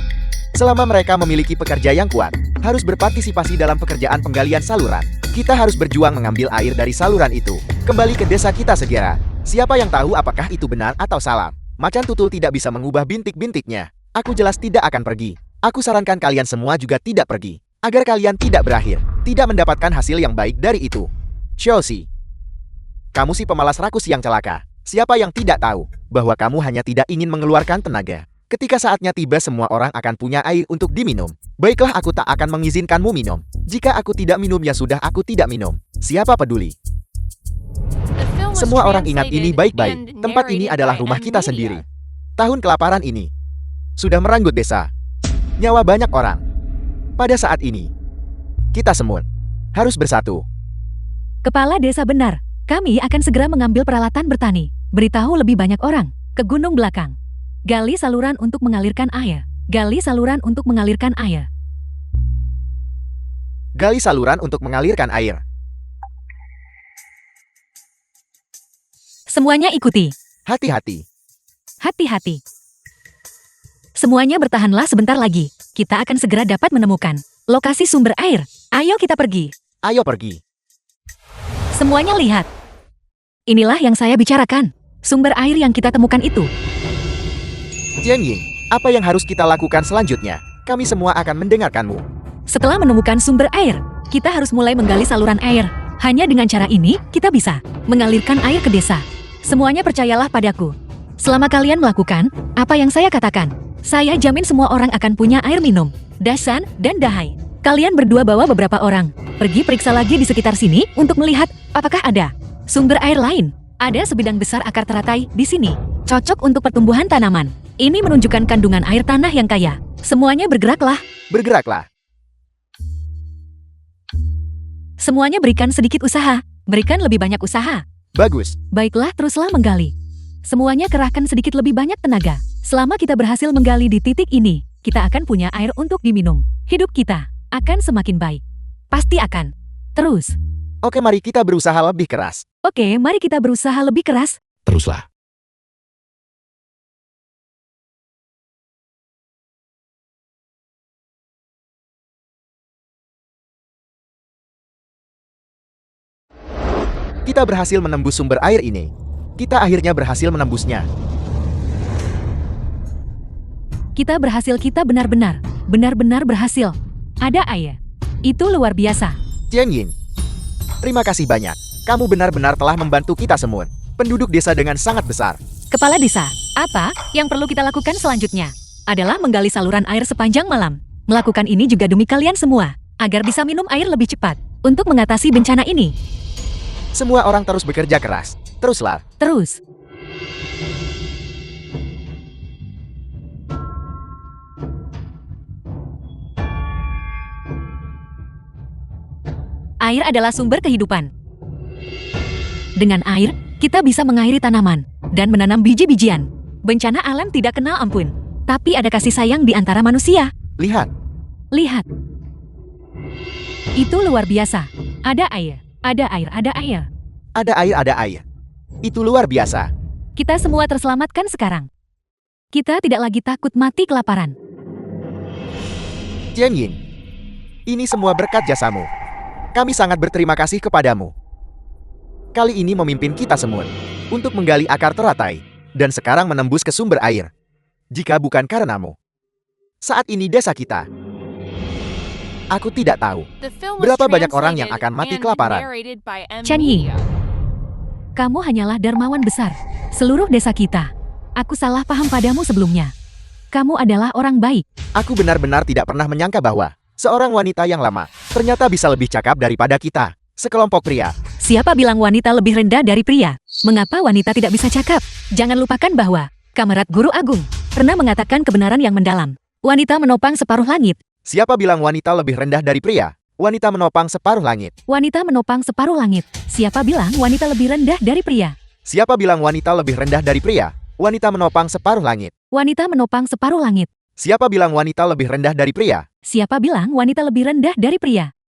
Selama mereka memiliki pekerja yang kuat, harus berpartisipasi dalam pekerjaan penggalian saluran. Kita harus berjuang mengambil air dari saluran itu. Kembali ke desa kita segera. Siapa yang tahu apakah itu benar atau salah? Macan tutul tidak bisa mengubah bintik-bintiknya. Aku jelas tidak akan pergi. Aku sarankan kalian semua juga tidak pergi. Agar kalian tidak berakhir, tidak mendapatkan hasil yang baik dari itu. Chelsea, kamu si pemalas rakus yang celaka. Siapa yang tidak tahu bahwa kamu hanya tidak ingin mengeluarkan tenaga? Ketika saatnya tiba semua orang akan punya air untuk diminum. Baiklah, aku tak akan mengizinkanmu minum. Jika aku tidak minum ya sudah, aku tidak minum. Siapa peduli? Semua orang ingat ini baik-baik. Tempat ini adalah rumah kita sendiri. Tahun kelaparan ini sudah merenggut desa. Nyawa banyak orang. Pada saat ini, kita semua harus bersatu. Kepala desa benar. Kami akan segera mengambil peralatan bertani. Beritahu lebih banyak orang ke gunung belakang. Gali saluran untuk mengalirkan air. Gali saluran untuk mengalirkan air. Gali saluran untuk mengalirkan air. Semuanya ikuti. Hati-hati. Hati-hati. Semuanya bertahanlah sebentar lagi. Kita akan segera dapat menemukan lokasi sumber air. Ayo kita pergi. Ayo pergi. Semuanya lihat. Inilah yang saya bicarakan. Sumber air yang kita temukan itu. Chen Ying, apa yang harus kita lakukan selanjutnya? Kami semua akan mendengarkanmu. Setelah menemukan sumber air, kita harus mulai menggali saluran air. Hanya dengan cara ini, kita bisa mengalirkan air ke desa. Semuanya percayalah padaku. Selama kalian melakukan apa yang saya katakan, saya jamin semua orang akan punya air minum. Dasan dan Dahai, kalian berdua bawa beberapa orang. Pergi periksa lagi di sekitar sini untuk melihat apakah ada sumber air lain. Ada sebidang besar akar teratai di sini. Cocok untuk pertumbuhan tanaman. Ini menunjukkan kandungan air tanah yang kaya. Semuanya bergeraklah. Bergeraklah. Semuanya berikan sedikit usaha. Berikan lebih banyak usaha. Bagus. Baiklah, teruslah menggali. Semuanya kerahkan sedikit lebih banyak tenaga. Selama kita berhasil menggali di titik ini, kita akan punya air untuk diminum. Hidup kita akan semakin baik. Pasti akan. Terus. Oke, mari kita berusaha lebih keras. Oke, mari kita berusaha lebih keras. Teruslah. Kita berhasil menembus sumber air ini. Kita akhirnya berhasil menembusnya. Kita berhasil, kita benar-benar berhasil. Ada air. Itu luar biasa. Tian Ying, terima kasih banyak. Kamu benar-benar telah membantu kita semua. Penduduk desa dengan sangat besar. Kepala desa, apa yang perlu kita lakukan selanjutnya? Adalah menggali saluran air sepanjang malam. Melakukan ini juga demi kalian semua, agar bisa minum air lebih cepat untuk mengatasi bencana ini. Semua orang terus bekerja keras. Teruslah. Terus. Air adalah sumber kehidupan. Dengan air, kita bisa mengairi tanaman dan menanam biji-bijian. Bencana alam tidak kenal ampun, tapi ada kasih sayang di antara manusia. Lihat, Lihat. Itu luar biasa. Ada air, ada air, ada air. ada air, ada air. Itu luar biasa. Kita semua terselamatkan sekarang. Kita tidak lagi takut mati kelaparan. Tian Ying, ini semua berkat jasamu. Kami sangat berterima kasih kepadamu. Kali ini memimpin kita semua untuk menggali akar teratai dan sekarang menembus ke sumber air. Jika bukan karenamu, saat ini desa kita. Aku tidak tahu The film was berapa banyak orang yang translated akan mati and kelaparan. narrated by M. Chan Ying. Media. Kamu hanyalah dermawan besar seluruh desa kita. Aku salah paham padamu sebelumnya. Kamu adalah orang baik. Aku benar-benar tidak pernah menyangka bahwa seorang wanita yang lama ternyata bisa lebih cakap daripada kita, sekelompok pria. Siapa bilang wanita lebih rendah dari pria? Mengapa wanita tidak bisa cakap? Jangan lupakan bahwa Kamerat Guru Agung pernah mengatakan kebenaran yang mendalam. Wanita menopang separuh langit. Siapa bilang wanita lebih rendah dari pria? Wanita menopang separuh langit. Wanita menopang separuh langit. Siapa bilang wanita lebih rendah dari pria? Siapa bilang wanita lebih rendah dari pria? Wanita menopang separuh langit. Wanita menopang separuh langit. Siapa bilang wanita lebih rendah dari pria? Siapa bilang wanita lebih rendah dari pria?